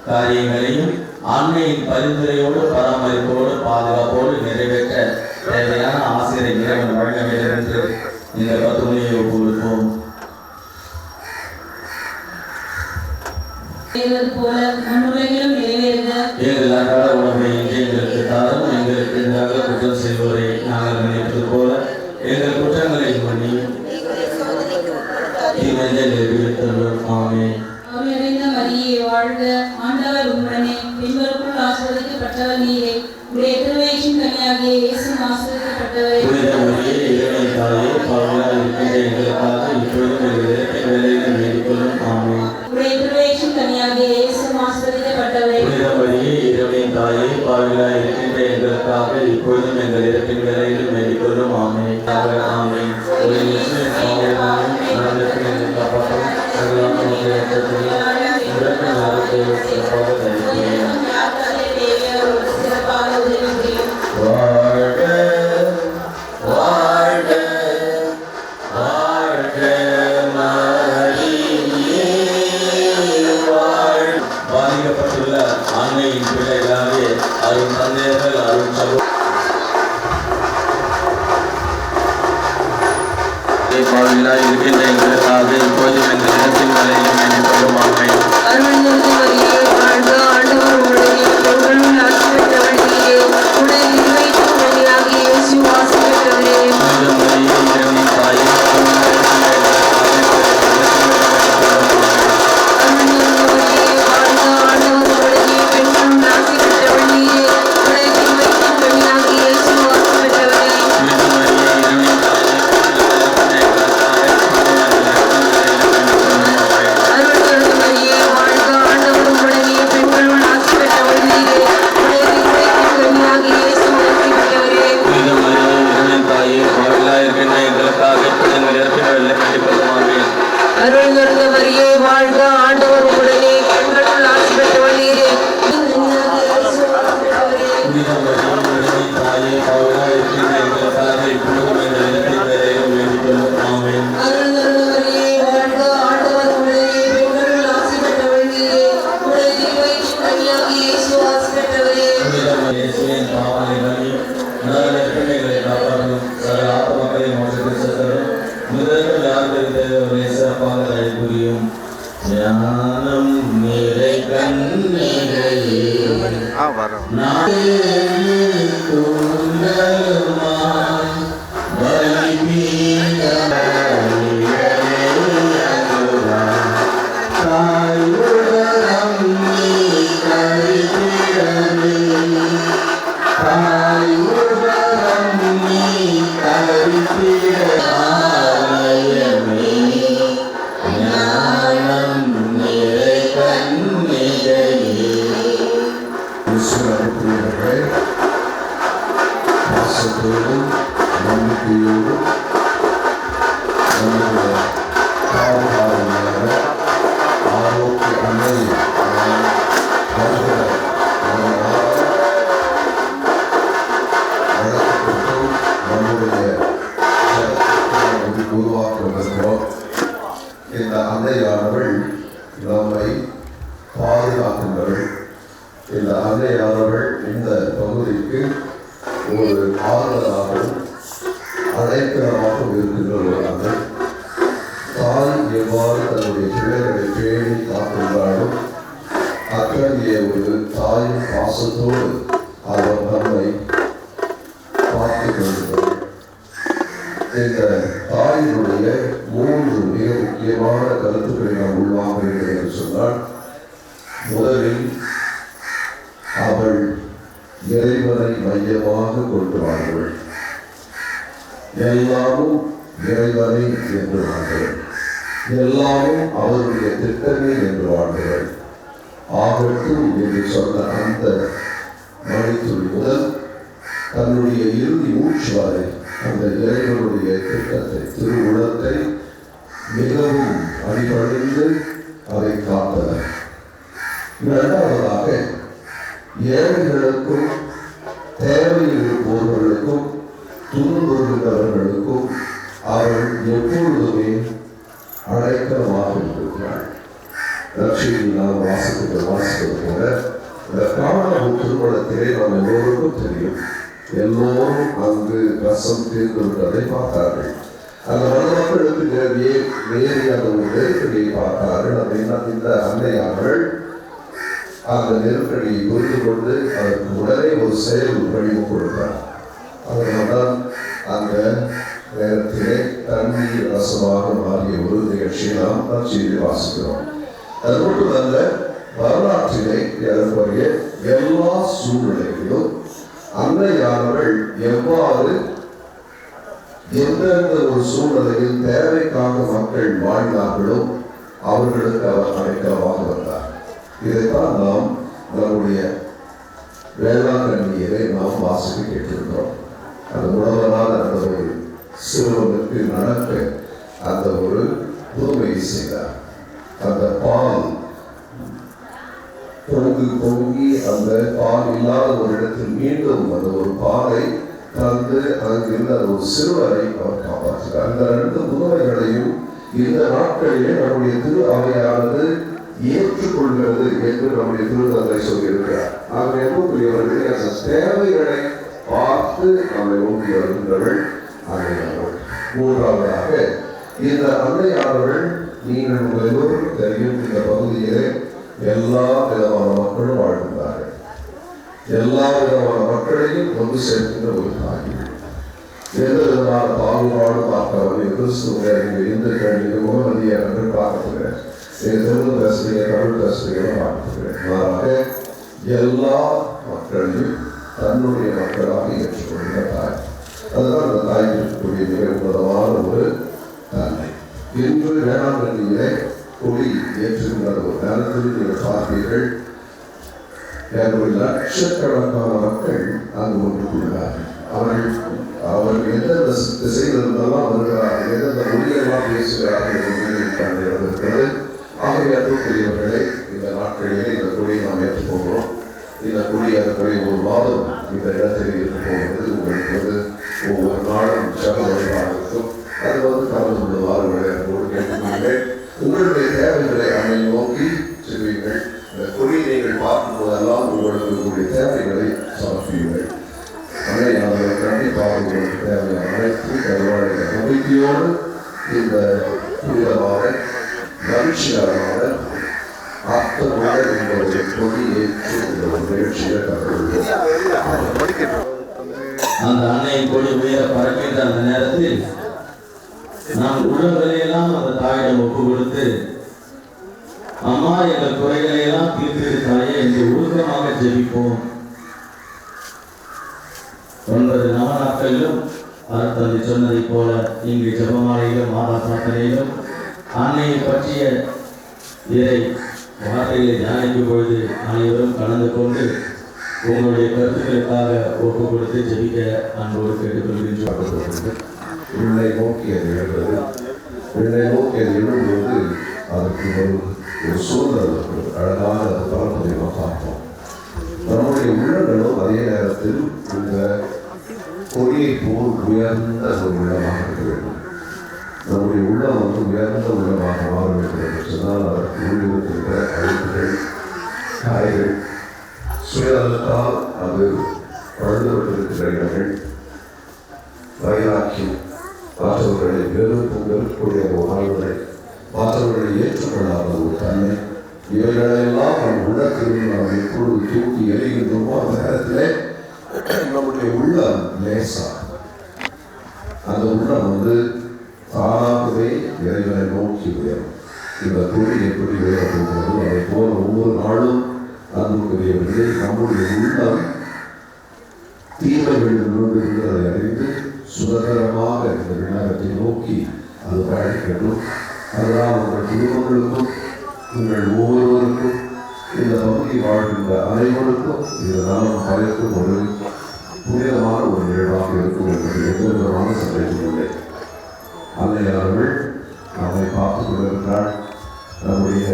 காரியங்களையும் அன்னையின் பரிந்துரையோடு பராமரிப்போடு பாதுகாப்போடு நிறைவேற்ற தேவையான ஆசிரியரை இறைவன் வழங்க வேண்டும் என்று இந்த 10 மணியை ஒப்புக்கொடுப்போம். போல மண்ணுலகிலும் நிறைவேறுக. எங்கள் அன்றாட உணவை இன்று எங்களுக்கு தாரும். எங்களுக்கு எதிராக குற்றம் செய்வோரை நாங்கள் மன்னிப்பது போல எங்கள் குற்றங்களை மன்னியும், தீமையை விடுவித்தருளும். ஆமென். அருள்நிறைந்த மரியே வாழ்க, ஆண்டவர் உம்முடனே, பெண்களுக்குள் ஆசீர்வதிக்கப்பட்டவர் நீரே. உம்முடைய திருவயிற்றின் கன்னியாகிய இயேசுவும் ஆசீர்வதிக்கப்பட்டவரே. புனித மரியே இறைவனின் தாயே, பாவிகளாய் இருக்கின்ற எங்களுக்காக இப்பொழுதும் எங்கள் இறப்பின் வேளையிலும் வேண்டிக் கொள்ளும். ஆமென். உம்முடைய திருவயிற்றின் கன்னியாகிய இயேசுவும் ஆசீர்வதிக்கப்பட்டவரே. புனித மரியே இறைவனின் தாயே, பாவிகளாய் இருக்கின்ற எங்களுக்காக இப்பொழுதும் எங்கள் இறப்பின் வேளையிலும் வேண்டிக் கொள்ளும். ஆமென். ஆமென். ஒரு இயேசுவின் பாவங்களையும் நரகத்தில் இருந்து காப்பாற்றும். சகலமான உம்முடைய இரத்தத்தையும் உடனே நரகத்தை சிறப்பாக தரிக்கிறேன். வாழ்க வாழ்க வாழ்க மரியே வாழ்க. பாதிக்கப்பட்டுள்ள அன்னையின் பிள்ளைகளாகிய அருள் தந்தையர்கள், அருள் பாவிகளாய் இருக்கின்ற எங்களுக்காக இப்போதும் எங்கள் இடத்தின் வேலையிலும் வேண்டிக் கொள்ளும். ஆமென். அருள்நிறைந்த மரியே வாழ்க, ஆண்டவர் உம்முடனே, பெண்களுள் ஆசீர்வதிக்கப்பட்டவர் நீரே. உம்முடைய திருவயிற்றின் கன்னியாகிய இயேசுவும் ஆசீர்வதிக்கப்பட்டவரே. புனித மரியே இறைவனின் தாயே, அருள்நிறைந்த மரியே வாழ்க, ஆண்டவர் உம்முடனே, பெண்களுள் ஆசீர்வதிக்கப்பட்டவர் நீரே. உம்முடைய திருவயிற்றின் கன்னியாகிய இயேசுவும் ஆசீர்வதிக்கப்பட்டவரே. புனித மரியே இறைவனின் தாயே, அருள்நிறைந்த மரியே வாழ்க, ஆண்டவர் உம்முடனே, பெண்களுள் ஆசீர்வதிக்கப்பட்டவர் நீரே. உம்முடைய திருவயிற்றின் கன்னியாகிய இயேசுவும் ஆசீர்வதிக்கப்பட்டவரே. புனித மரியே இறைவனின் தாயே, பாவிகளாய் இருக்கின்ற எங்களுக்காக இப்பொழுது எங்கள் இறப்பின் வேளையிலும் வேண்டிக் கொள்ளும். ஆமென். அருள்நிறைந்த மரியே வாழ்க, ஆண்டவர் உம்முடனே, பெண்களுள் ஆசீர்வதிக்கப்பட்டவர் நீரே. புனித மரியே இறைவனின் தாயே, பாவிகளாய் இருக்கின்ற எங்களுக்காக இப்பொழுதும் எங்கள் இறப்பின் வேளையிலும் வேண்டிக் கொள்ளும். ஆமென். அருள்நிறைந்த மரியே வாழ்க, ஆண்டவர் உம்முடனே, பெண்களுள் ஆசீர்வதிக்கப்பட்டவர் நீரே. உம்முடைய திருவயிற்றின் கன்னியாகிய இயேசுவும் ஆசீர்வதிக்கப்பட்டவரே. புனித மரியே இயேசுவின் பாவங்களை மன்னியும், நரகத்திலிருந்து எங்களை காப்பாற்றும். சகல ஆத்துமக்களை மோட்சத்தில் சேர்த்தருளும். முதல்கள் யாருக்கு தேவையை சிறப்பாக தடை புரியும். ஞானம் நிறை கண்ணிகையே வரோம். நாளுமாய் பலிபீடமேயங்குவாய். தாய் உதரம் நீ கழித்திடவே, தாய் உதரம் நீ கழித்திட ஆலயமே, ஞானம் நிறை கண்ணிகையே. விசுவாசத்தினர்களே, பாசத்தோடும் நம்பிக்கையோடும் நம்முடைய பாதுகாவலான ஆரோக்கிய அன்னை வழக்கப்பட்டு நம்முடைய உருவாக்குகிறோம். இந்த அன்னையானவள் நம்மை பாதுகாக்கின்றவள். இந்த அன்னையானவள் இந்த பகுதிக்கு ஒரு ஆறுதலாகவும் அடைக்கலமாகவும் இருக்கின்ற ஒரு அன்னை. தாய் எவ்வாறு தன்னுடைய பிள்ளைகளை பேணி காக்கின்றாலும் அத்தகைய ஒரு தாயின் பாசத்தோடு அவர் நம்மை பார்த்துக் கொள்கிறார். இந்த தாயினுடைய 3 மிக முக்கியமான கருத்துக்களை நாம் உள்வாங்க வேண்டும் என்று சொன்னால், முதலில் அவள் இறைவனை மையமாக கொண்டு வாழ்ந்தவள். எல்லாமும் இறைவனை என்று வாழ்ந்தவள். எல்லாமும் அவருடைய திட்டமே என்று வாழ்ந்தவள். ஆகட்டும் என்று சொன்ன அந்த மணித்துளி முதல் தன்னுடைய இறுதி மூச்சு வரை அந்த இறைவனுடைய திட்டத்தை, திருவுளத்தை மிகவும் அடிபணிந்து அதை காத்தவர். இரண்டாவதாக, ஏழைகளுக்கும் தேவையில் இருப்பவர்களுக்கும் துன்புறுகிறவர்களுக்கும் அவள் எப்பொழுதுமே அடைக்கலமாக இருக்கிறாள். லட்சுமி நாம் வாசிப்பது போல இந்த காணாமல் திருமணத்திலே நாம் எல்லோருக்கும் தெரியும். எல்லோரும் அங்கு ரசம் தீர்ந்துவிட்டதை பார்த்தார்கள். அந்த மணமக்களுக்கு வேறு அந்த ஒரு நெருக்கடியை பார்த்தார்கள். அப்படின்னா இந்த அன்னையார்கள் அந்த நெருக்கடியை புரிந்து கொண்டு அதற்கு உடனே ஒரு செயல் வழிவு கொடுத்தார். அதனால்தான் அந்த நேரத்திலே தண்ணீர் ரசமாக மாறிய ஒரு நிகழ்ச்சியை நாம் செய்து வாசிக்கிறோம். அது மட்டுமல்ல, வரலாற்றிலே ஏறக்குறைய எல்லா சூழ்நிலைகளிலும் அன்னையானவர்கள் எவ்வாறு எந்தெந்த ஒரு சூழ்நிலையில் தேவைக்காக மக்கள் வாழ்ந்தார்களோ அவர்களுக்கு அவர் அடைக்கலமாக வந்தார். இதைத்தான் நாம் நம்முடைய வேளாங்கண்ணியரை நாம் வாசித்து கேட்டிருக்கிறோம். அந்த உணவனால் அந்த ஒரு சிறுவனுக்கு நடக்க அந்த ஒரு புதுமையை செய்தார். அந்த பால் பொங்கி அந்த பால் இல்லாத ஒரு இடத்தில் மீண்டும் அந்த ஒரு பாலை தந்து அங்கிருந்த ஒரு சிறுவரை அவர் காப்பாற்றுகிறார். அந்த ரெண்டு புதுமைகளையும் இந்த நாட்களிலே நம்முடைய திரு அவையானது ஏற்றுக்கொள்கிறது என்று நம்முடைய திருத்தந்தை சொல்லியிருக்கிறார். நாங்கள் எப்படியவர்களே அந்த தேவைகளை பார்த்து நம்மை நோக்கி வருகின்றவர்கள் அன்னையானவர்கள். மூன்றாவதாக, இந்த அன்னையானவர்கள் நீங்கள் உங்கள் எல்லோருக்கும் தெரியும், இந்த பகுதியிலே எல்லா விதமான மக்களும் வாழ்கின்றார்கள். எல்லா விதமான மக்களையும் ஒன்று சேர்க்கின்ற ஒரு தாய். எந்த விதமான பாகுபாடு பார்க்கவில்லை. கிறிஸ்துவ இந்துக்கள் முகமதியர் என்று பார்க்கிறேன், தெலுங்கு பேசுகிறீங்க, தமிழ் பேசுகிறீங்க பார்க்கிறேன். மாறாக எல்லா மக்களையும் தன்னுடைய மக்களாக ஏற்றுக்கொள்கிற தாய். அதுதான் அந்த தாய் இருக்கக்கூடிய மிக உன்னதமான ஒரு தன்மை. இன்று வேளாங்கண்ணியிலே கொடி ஏற்றுகின்ற ஒரு நேரத்தில் நீங்கள் பார்த்தீர்கள், லட்சக்கணக்கான மக்கள் அங்கு ஒன்று கூடுகிறார்கள். அவர்கள் எந்தெந்த திசையிலிருந்தெல்லாம் வருகிறார்கள், எந்தெந்த மொழியெல்லாம் பேசுகிறார்கள் இருக்கிறது. ஆகவே அன்புக்குரியவர்களே, இந்த நாட்களிலே இந்த கொடியை நாம் ஏற்றுக்கொள்கிறோம். இந்த கொடி அதற்குரிய ஒரு வாதம் இந்த இடத்தில் இருக்க போகிறது. உங்களுக்கு ஒவ்வொரு நாளும் ஜப வழிபாடுக்கும் அது கலந்து கொள்ளுவாறு விளையாட்டோடு கேட்டுக்கொள்கிறேன். உங்களுடைய தேவைகளை அன்னை நோக்கி செல்வீர்கள். இந்த கொடியை நீங்கள் பார்க்கும் போதெல்லாம் உங்களுக்கு உங்களுடைய தேவைகளை சமர்ப்பியுங்கள். அன்னை அவர்கள் கண்டிப்பாக உங்களுக்கு தேவையான அனைத்து கருவாடுகளை நம்பிக்கையோடு இந்த புனிதமான மகிழ்ச்சிகரமான அர்த்தமுள்ள இந்த கொடியை நிகழ்ச்சியை கற்றுள்ளோம். அந்த அன்னையின் கொடி உயர பறக்கின்ற அந்த நேரத்தில் நாம் உள்ளவர்களையெல்லாம் அந்த தாயிடம் ஒப்பு கொடுத்து, அம்மா எங்கள் குறைகளை எல்லாம் தீர்த்து தாயே என்று உருக்கமாக ஜெபிப்போம். 9 நவநாட்களிலும் தந்தை சொன்னதை போல இங்கு ஜெபமாலையிலும் மாதா பிரார்த்தனையிலும் அன்னையை பற்றிய இறை வார்த்தைகளை தியானிக்கும் பொழுது அனைவரும் கலந்து கொண்டு உங்களுடைய கருத்துக்களுக்காக ஒப்பு கொடுத்து ஜெபிக்க அன்போடு கேட்டுக்கொள்கின்றோம். உள்ளே நோக்கி அது எழுறது, உள்ளே நோக்கி அது எழும்போது அதுக்கு ஒரு சூழ்நிலை அழகான அது பரப்பதை நாம் பார்ப்போம். நம்முடைய உள்ளங்களும் அதே நேரத்தில் இந்த கொடியை போல் உயர்ந்த ஒரு உள்ளமாக இருக்க வேண்டும். நம்முடைய உள்ளம் உயர்ந்த உள்ளமாக மாற வேண்டும் என்று சொன்னால் அதற்கு உள்ளிருக்கின்ற அழுக்குகள், காய்கள், சுயநலத்தால் அது பழுதுபட்டிருக்கிற இடங்கள், வைராக்கியம், மற்றவர்களை வெறுக்கக்கூடிய வாழ்வுகளை, மற்றவர்களை ஏற்றுக்கொள்ளாத ஒரு தன்மை, இவைகளெல்லாம் நம் உள்ளத்தில் நாம் எப்பொழுது தூக்கி எறிகின்றோமோ அந்த நேரத்திலே நம்முடைய உள்ளம் லேசா, அந்த உள்ளம் தானாகவே இறைவனை நோக்கி உயரும். இந்த கொடி எப்படி உயரப்போகிறது, அதை போல ஒவ்வொரு நாளும் அன்புக்குரியவர்களே நம்முடைய உள்ளம் தீமைகளிலிருந்து அதை அறிந்து சுதந்திரமாக இந்த விநாயகத்தை நோக்கி அது பயணிக்கட்டும். அதனால் உங்கள் குடும்பங்களுக்கும் உங்கள் ஒவ்வொருவருக்கும் இந்த பகுதி வாழ்கின்ற அனைவருக்கும் இதனால் பயக்கும் ஒரு புனிதமான ஒரு நிகழ்வாக இருக்கும் என்பது எந்த விதமான சந்தேகம் இல்லை. அன்னையாளர்கள் நம்மை பார்த்துக் கொண்டிருக்கிறாள், நம்முடைய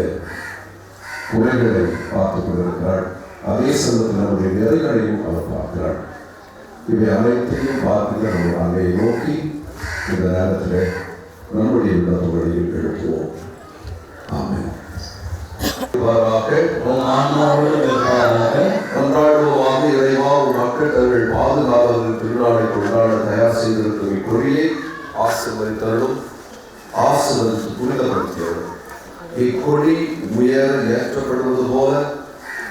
குறைகளை பார்த்துக் கொண்டிருக்கிறாள், அதே சமயத்தில் நம்முடைய நிறைகளையும் அவர் பார்க்கிறாள். இவை அனைத்தையும் பார்க்கிற நம்ம அன்னையை நோக்கி இந்த நேரத்தில் நம்முடைய உள்ளத்து வழியில் எழுப்புவோம். ஆமென். கொண்டாடுவோமாக இறைவா மக்கள் தங்கள் பாதுகாவலர்கள் திருநாளை கொண்டாட தயார் செய்திருக்கும் இக்கொடியை ஆசீர்வதித்தருளும், ஆசீர்வதித்து புனிதப்படுத்தியவரும். இக்கொடி உயர ஏற்றப்படுவது போல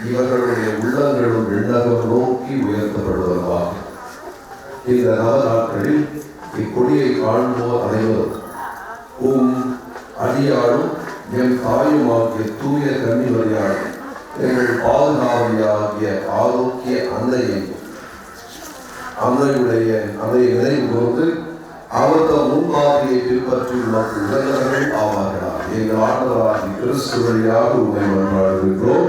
இவர்களுடைய உள்ளங்களும் எண்ணகம் நோக்கி உயர்த்தப்படுவதாக இந்த நவநாட்களில் இக்கொடியை காண்போர் அனைவரும் அடியாளும் என் தாயுமாகிய தூய கன்னிமரியாளும் எங்கள் பாதுகாவலியாகிய ஆரோக்கிய அன்னையை நினைவு கூர்ந்து அவர் தம் முன்பாதையை பின்பற்றியுள்ள உலகர்கள் ஆவார்களார். எங்கள் ஆண்டவராகிய கிறிஸ்து வழியாக உண்மை கொண்டாடுகின்றோம்.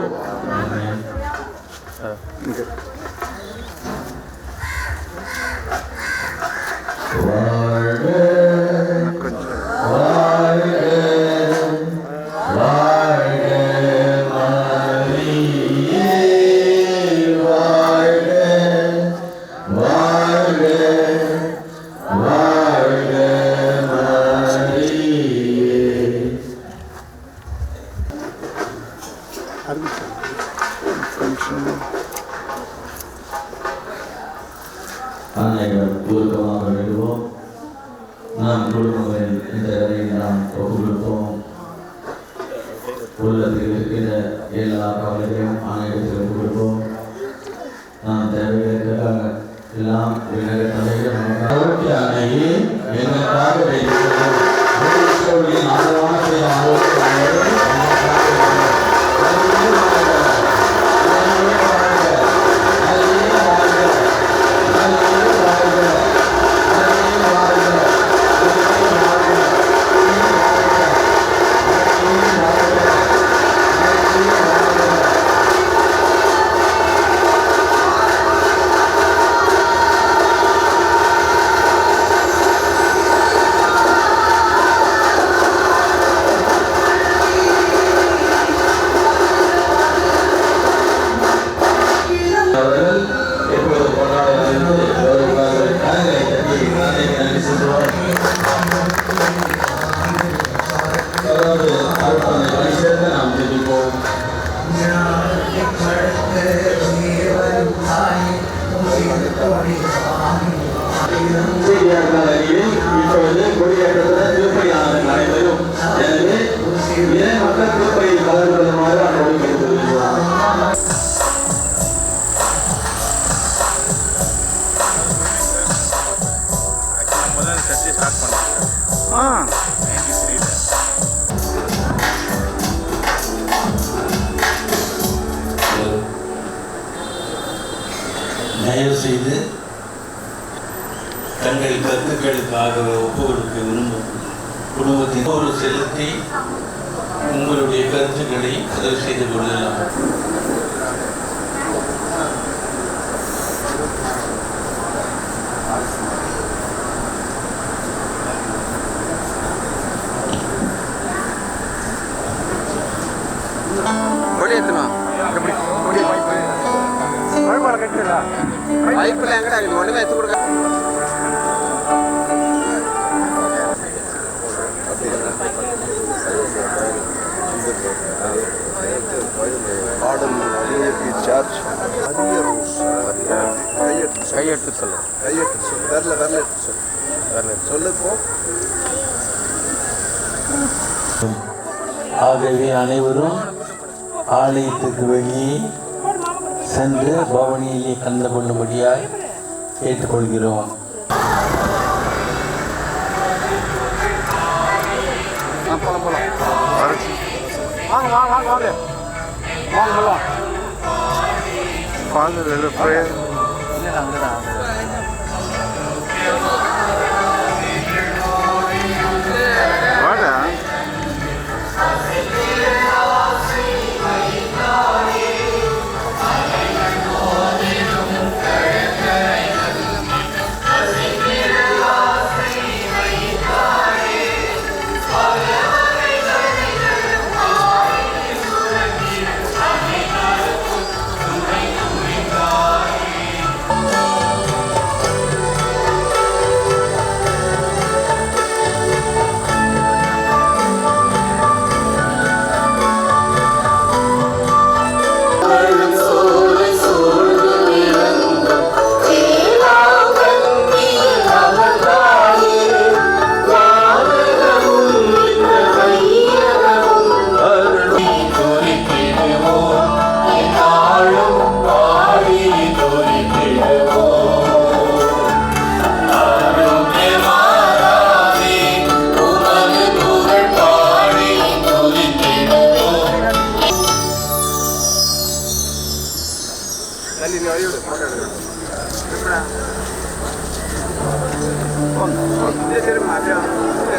அனைவரும் தூக்கமாக வேண்டுவோம். நாம் குடும்பங்களில் இந்த வரையில் நாம் கொடுத்தோம். உள்ளத்தில் இருக்கிற எல்லா கவலைகளையும் ஆணையத்தில் கொடுப்போம். நாம் தேவைகளுக்காக எல்லாம் ஆரோக்கிய அணையை எங்களுக்காக இப்பொழுது கொடியேற்றத்துடன் திருப்பதியானது நடைபெறும். எனவே இறை மக்கள் திருப்பதியில் கலந்து கொள்ளுமாறு அன்போடு கேட்டுக்கொள்கிறோம். முதல்ல சர்ச்சை ஸ்டார்ட் பண்ணுறேன். தயவு செய்து தங்கள் கருத்துக்களுக்காக ஒப்பு கொடுக்க விரும்பும் குடும்பத்தின் ஒரு செலுத்தி உங்களுடைய கருத்துக்களை பதிவு செய்து கொள்ளலாம். கையெழுத்து சொல்லு. ஆகவே அனைவரும் ஆலயத்துக்கு வெளியே சென்று பவனியிலே கலந்து கொள்ளும்படியாய் கேட்டுக்கொள்கிறோம். போலாம் வாங்க வாங்க வாங்க வாங்க வாங்க வாங்க ஃபாதர் ஏதோ ப்ரேயர் வாடா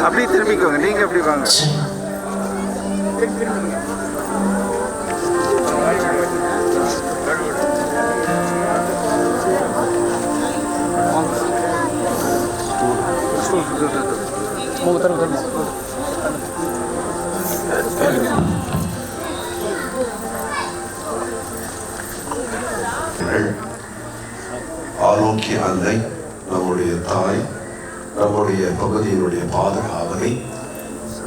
அப்படி திரும்பிக்கோங்க, நீங்க அப்படி வாங்க. ஆரோக்கிய அன்னை நம்முடைய தாய், நம்முடைய பகுதியினுடைய பாதுகாவலை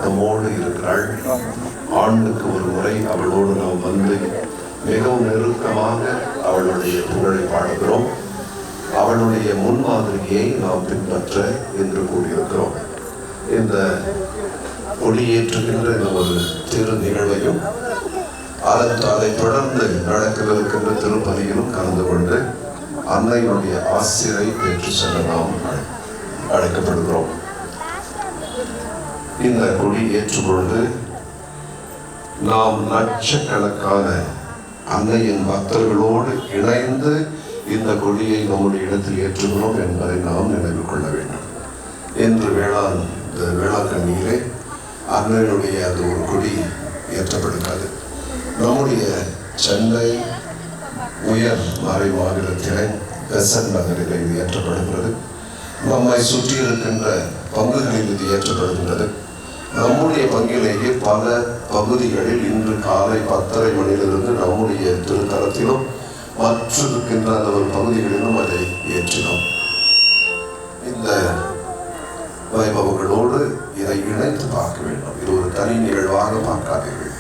நம்மோடு இருக்கிறாள். ஆண்டுக்கு ஒரு முறை அவளோடு நாம் வந்து மிகவும் நெருக்கமாக அவளுடைய புகழை பாடுகிறோம். அவளுடைய முன்மாதிரியை நாம் பின்பற்ற என்று கூறியிருக்கிறோம். இந்த கொடியேற்றுகின்ற இந்த ஒரு திரு நிகழ்வையும் அதை தொடர்ந்து நடக்கவிருக்கின்ற திருப்பதியிலும் கலந்து கொண்டு அன்னையினுடைய ஆசிரை பெற்று செல்ல நாம் அழைக்கப்படுகிறோம். இந்த கொடி ஏற்றுக்கொண்டு நாம் லட்சக்கணக்கான அன்னையின் பக்தர்களோடு இணைந்து இந்த கொடியை நம்முடைய இடத்தில் ஏற்றுகிறோம் என்பதை நாம் நினைவு கொள்ள வேண்டும். இன்று வேளாங்கண்ணியிலே அன்னையினுடைய அந்த ஒரு கொடி ஏற்றப்படுகிறது. நம்முடைய சென்னை உயர் மறை மாநிலத்திலே பெசன் நகரில் இது ஏற்றப்படுகிறது. நம்மை சுற்றி இருக்கின்ற பங்குகளில் இது ஏற்றப்படுகின்றது. நம்முடைய பங்கிலேயே பல பகுதிகளில் இன்று காலை 10:30 மணியிலிருந்து நம்முடைய திருத்தலத்திலும் மற்றிருக்கின்ற அந்த ஒரு பகுதிகளிலும் அதை ஏற்றினோம். இந்த வைபவங்களோடு இதை இணைத்து பார்க்க வேண்டும். இது ஒரு தனி நிகழ்வாக பார்க்காதீர்கள்.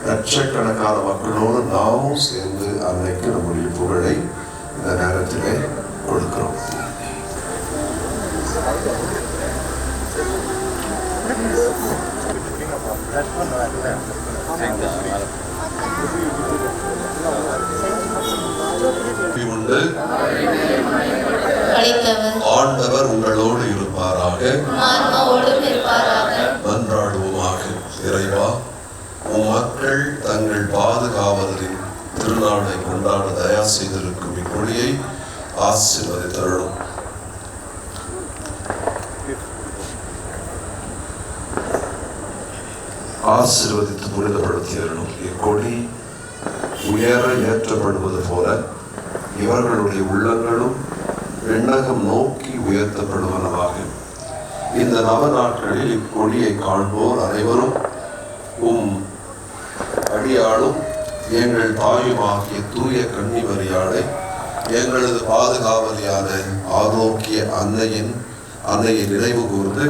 லட்சக்கணக்கான மக்களோடு நாமும் சேர்ந்து அன்னைக்கு நம்முடைய புகழை இந்த நேரத்திலே கொடுக்கிறோம். ஆண்டவர் உங்களோடு இருப்பாராக. மன்றாடுவோமாக. இறைவா, உம் மக்கள் தங்கள் பாதுகாவலரின் திருநாளை கொண்டாட தயா செய்திருக்கும் இக்கொடியை ஆசீர்வதித்தருளும். ஆசீர்வதித்து புனிதப்படுத்தியருளும். இக்கொடி உயர ஏற்றப்படுவது போல இவர்களுடைய உள்ளங்களும் விண்ணகம் நோக்கி உயர்த்தப்படுவனவாக. இந்த நவ நாட்களில் இக்கொடியை காண்போர் அனைவரும் உம் அடியாளும் எங்கள் தாயுமாகிய தூய கன்னிமரியாளை எங்களது பாதுகாவலியான ஆரோக்கிய அன்னையை நினைவு கூர்ந்து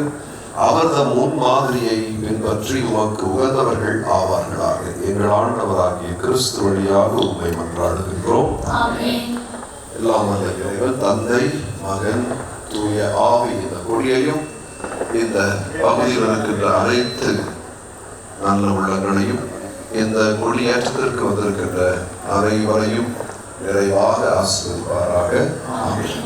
அவர்தம் முன்மாதிரியை பின்பற்றி உமக்கு உகந்தவர்கள் ஆவார்களாக. எங்கள் ஆண்டவராகிய கிறிஸ்து வழியாக உம்மை மன்றாடுகின்றோம். எல்லாம் வல்ல இறைவன் தந்தை, மகன், தூய ஆவி இந்த கொடியையும் இந்த பகுதியில் இருக்கின்ற அனைத்து நல்ல உள்ளங்களையும் இந்த கொடியேற்றத்திற்கு வந்திருக்கின்ற அனைவரையும் நிறைவாக ஆசீர்வதிப்பாராக. ஆமென்.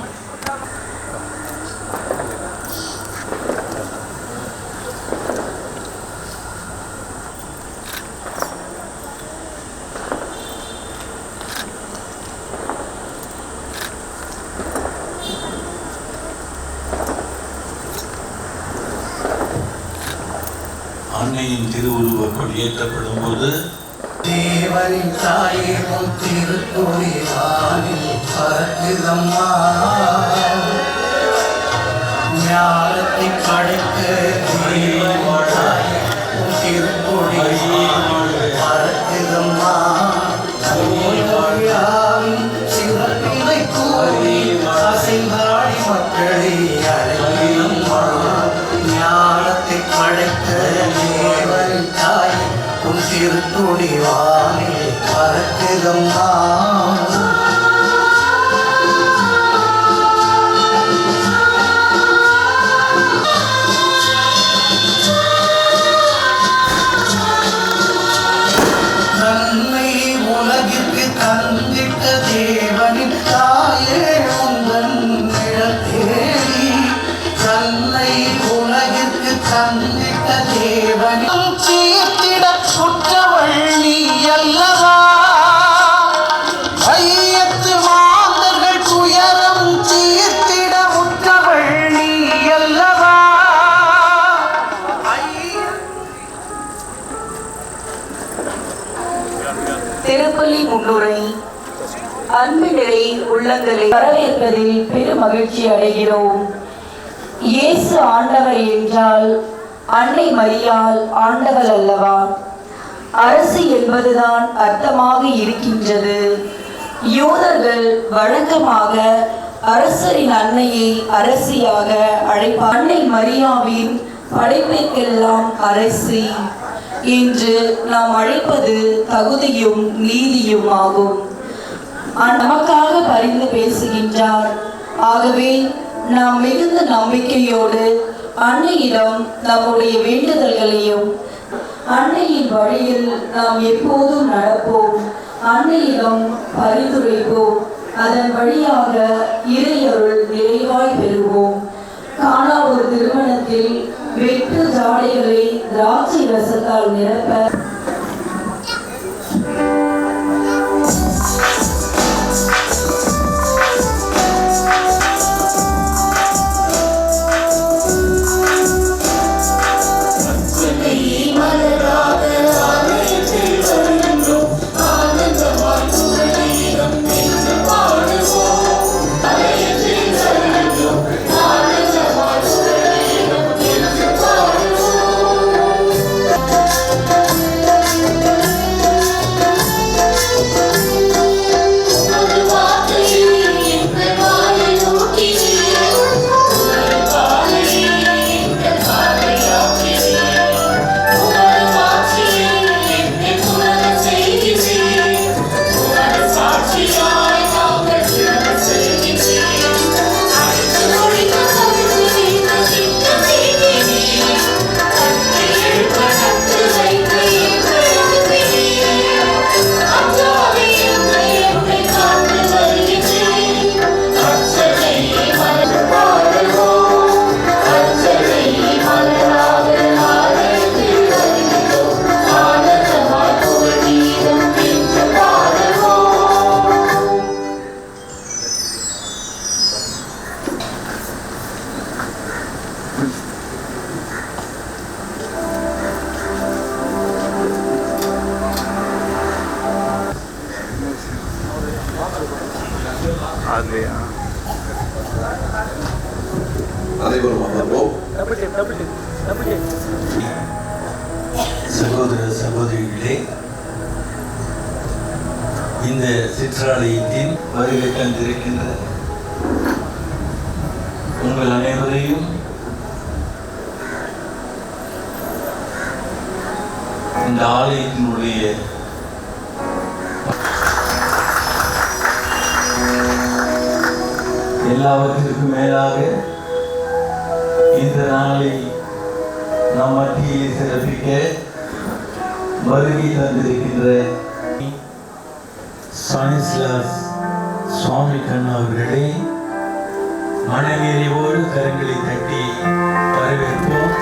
அன்னையின் திருவுருவக் கொடி ஏற்றப்படும் போது தேவனின் தாயே உன் திருக்கொடி வானில் பறக்குதம்மா, ஞானத்தை படைக்க தேவனின் தாயே உன் திருக்கொடி வானில் பறக்குதம்மா, சிவப்பினை கூறி அசைந்தாடி மக்களை அழைக்கிறம்மா, ஞானத்தை படைக்க தேவனின் தாயே உன் திருக்கொடி வானில் பறக்குதம்மா. தன்னை உலகிற்கு தந்திட்ட தேவனின் தாயே உந்தன் நிழத்தேடி, தன்னை உலகிற்கு தந்திட்ட தேவனின் சீர்த்திட குற்றவள் நீ அல்லவா, ஐயத்து மாந்தர்கள் துயரம் சீர்த்திட உற்றவள் நீ அல்லவா. திருப்பலி முன்னுரை. அன்பு நிறை உள்ளங்களை வரவேற்பதில் பெரும் மகிழ்ச்சி அடைகிறோம். இயேசு ஆண்டவர் என்றால் அன்னை மரியாள் ஆண்டவர் அல்லவா? அரசு என்பதுதான் அர்த்தமாக இருக்கின்றது. யூதர்கள் வழக்கமாக அரசரின் அன்னையை அரசியாக அழைப்பார். அன்னை மரியாவின் படைப்பிற்கெல்லாம் அரசி என்று நாம் அழைப்பது தகுதியும் நீதியும் ஆகும். நமக்காக பரிந்து பேசுகின்றார். ஆகவே நாம் மிகுந்த நம்பிக்கையோடு அன்னையிடம் நம்முடைய வேண்டுதல்களையும் அன்னையின் வழியில் நாம் எப்போதும் நடப்போம், அன்னையிடம் பரிந்துரைப்போம், அதன் வழியாக இறையருள் நிறைவாய் பெறுவோம். காணா ஒரு திருமணத்தில் வெற்று ஜாடைகளை திராட்சை ரசத்தால் நிரப்ப அனைவரும் அமர்வோம். சகோதர சகோதரிகளே, இந்த சிற்றாலயத்தின் வருகை தந்திருக்கின்ற உங்கள் அனைவரையும் இந்த ஆலயத்தினுடைய எல்லாவற்றிற்கும் மேலாக இந்த நாளை நம் மத்தியிலே சிறப்பிக்க வருகை தந்திருக்கின்ற ஸ்டானிஸ்லாஸ் சுவாமி கண்ணா அவர்களே மனநிறைவோடு கரங்களை தட்டி வரவேற்போம்.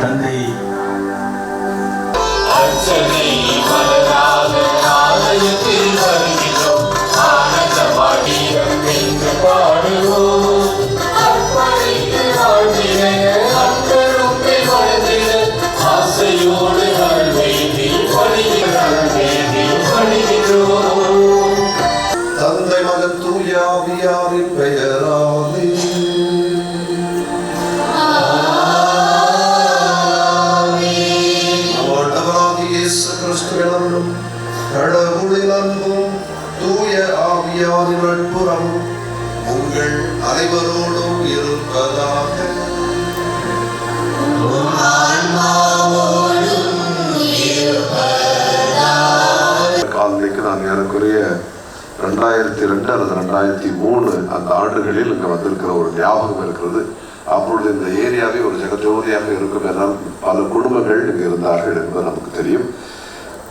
தந்தை ஆலயத்தில் வருகிறோம், ஆனந்த வாடியம் என்று தந்தை மகன் தூய ஆவியாரின் பெயராலே ஆண்டவராகிய இயேசு கிறிஸ்துவின் கடவுளின் அன்பும் தூய ஆவியாரின் நட்புறவும் உங்கள் அனைவரோடும் இருப்பதாக. காலனிக்கு நான் ஏறக்குறைய 2002 அல்லது 2003 அந்த ஆண்டுகளில் இங்கே வந்திருக்கிற ஒரு ஞாபகம் இருக்கிறது. அப்பொழுது இந்த ஏரியாவே ஒரு ஜெகஜோதியாக இருக்கும் என்றால் பல குடும்பங்கள் இங்கே இருந்தார்கள் என்பது நமக்கு தெரியும்.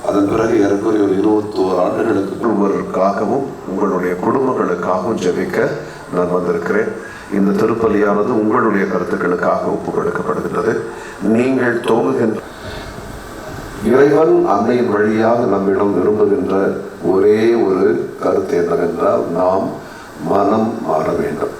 அதன் பிறகு ஏறக்குறைய ஒரு 21 ஆண்டுகளுக்கு ஒருவருக்காகவும் உங்களுடைய குடும்பங்களுக்காகவும் ஜெபிக்க நான் வந்திருக்கிறேன். இந்த திருப்பலியானது உங்களுடைய கருத்துக்களுக்காக ஒப்புக் கொடுக்கப்படுகின்றது. நீங்கள் துவங்குகின்ற இறைவன் அன்னையின் வழியாக நம்மிடம் விரும்புகின்ற ஒரே ஒரு கருத்து என்னவென்றால் நாம் மனம் மாற வேண்டும்.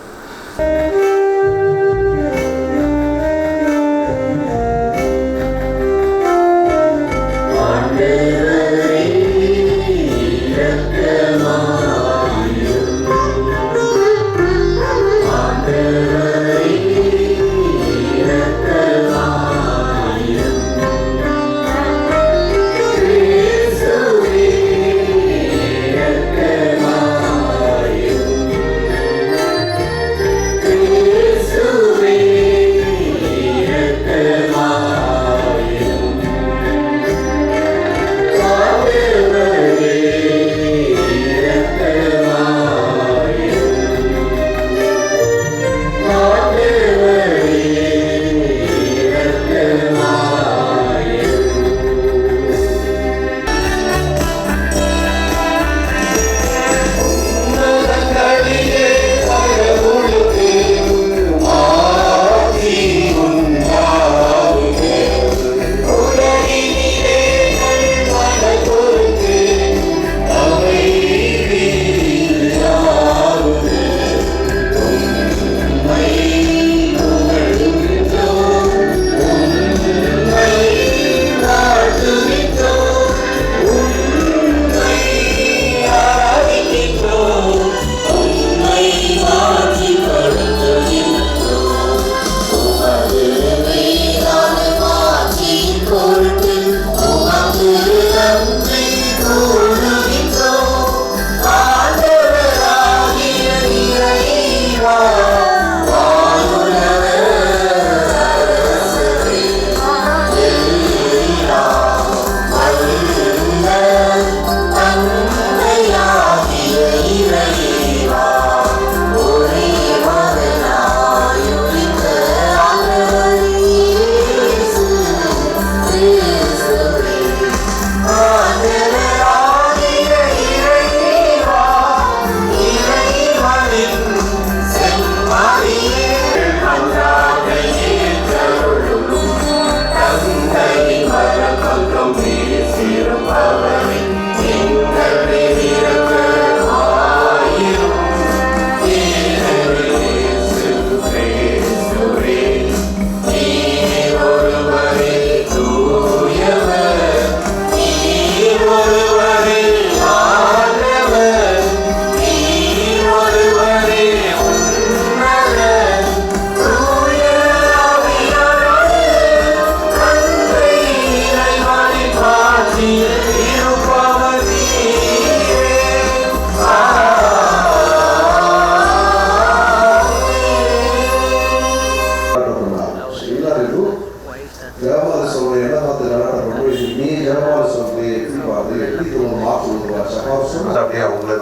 அப்படியே அவங்கள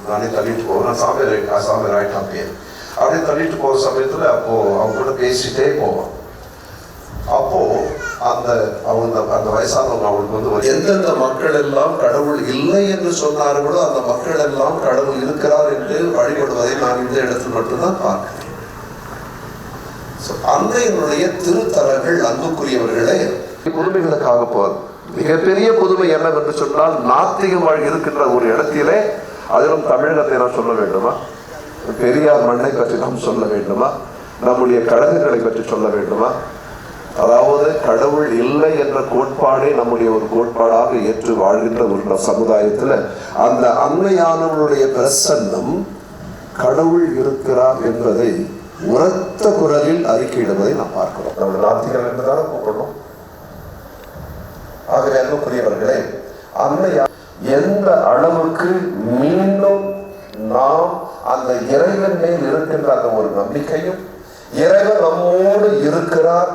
நானே தள்ளிட்டு போவேன். சாமி ரைட் அப்பயே அப்படியே தள்ளிட்டு போகிற சமயத்தில் அப்போ அவங்க கூட பேசிட்டே போவான். அப்போ அந்த வயசானவங்க அவங்களுக்கு வந்து எந்தெந்த மக்கள் எல்லாம் கடவுள் இல்லை என்று சொன்னார்களோ அந்த மக்கள் எல்லாம் கடவுள் இருக்கிறார் என்று வழிபடுவதை நான் இந்த இடத்தில் மட்டும்தான் பார்க்கிறேன். அன்னையினுடைய திருத்தலங்கள் அன்புக்குரியவர்களே புதுமைகளுக்காக போகுது. மிகப்பெரிய புதுமை என்னவென்று சொன்னால் நாத்திகமாக இருக்கின்ற ஒரு இடத்திலே, அதிலும் தமிழகத்தை நாம் சொல்ல வேண்டுமா, பெரியார் மண்ணை பற்றி நாம் சொல்ல வேண்டுமா, நம்முடைய கழகங்களை பற்றி சொல்ல வேண்டுமா, அதாவது கடவுள் இல்லை என்ற கோட்பாடே நம்முடைய ஒரு கோட்பாடாக ஏற்று வாழ்கின்ற ஒரு சமுதாயத்தில் அந்த அன்னையானவருடைய பிரசன்னம் கடவுள் இருக்கிறார் என்பதை உரத்த குரலில் அறிக்கையிடுவதை நாம் பார்க்கிறோம். நம்ம நாத்திகர் என்றுதானே கூப்பிடணும். ஆகவே அன்புக்குரியவர்களே, அன்னையா எந்த அளவுக்கு மீண்டும் நாம் அந்த இறைவன் மேல் இருக்கின்ற அந்த ஒரு நம்பிக்கையும், இறைவன் நம்மோடு இருக்கிறார்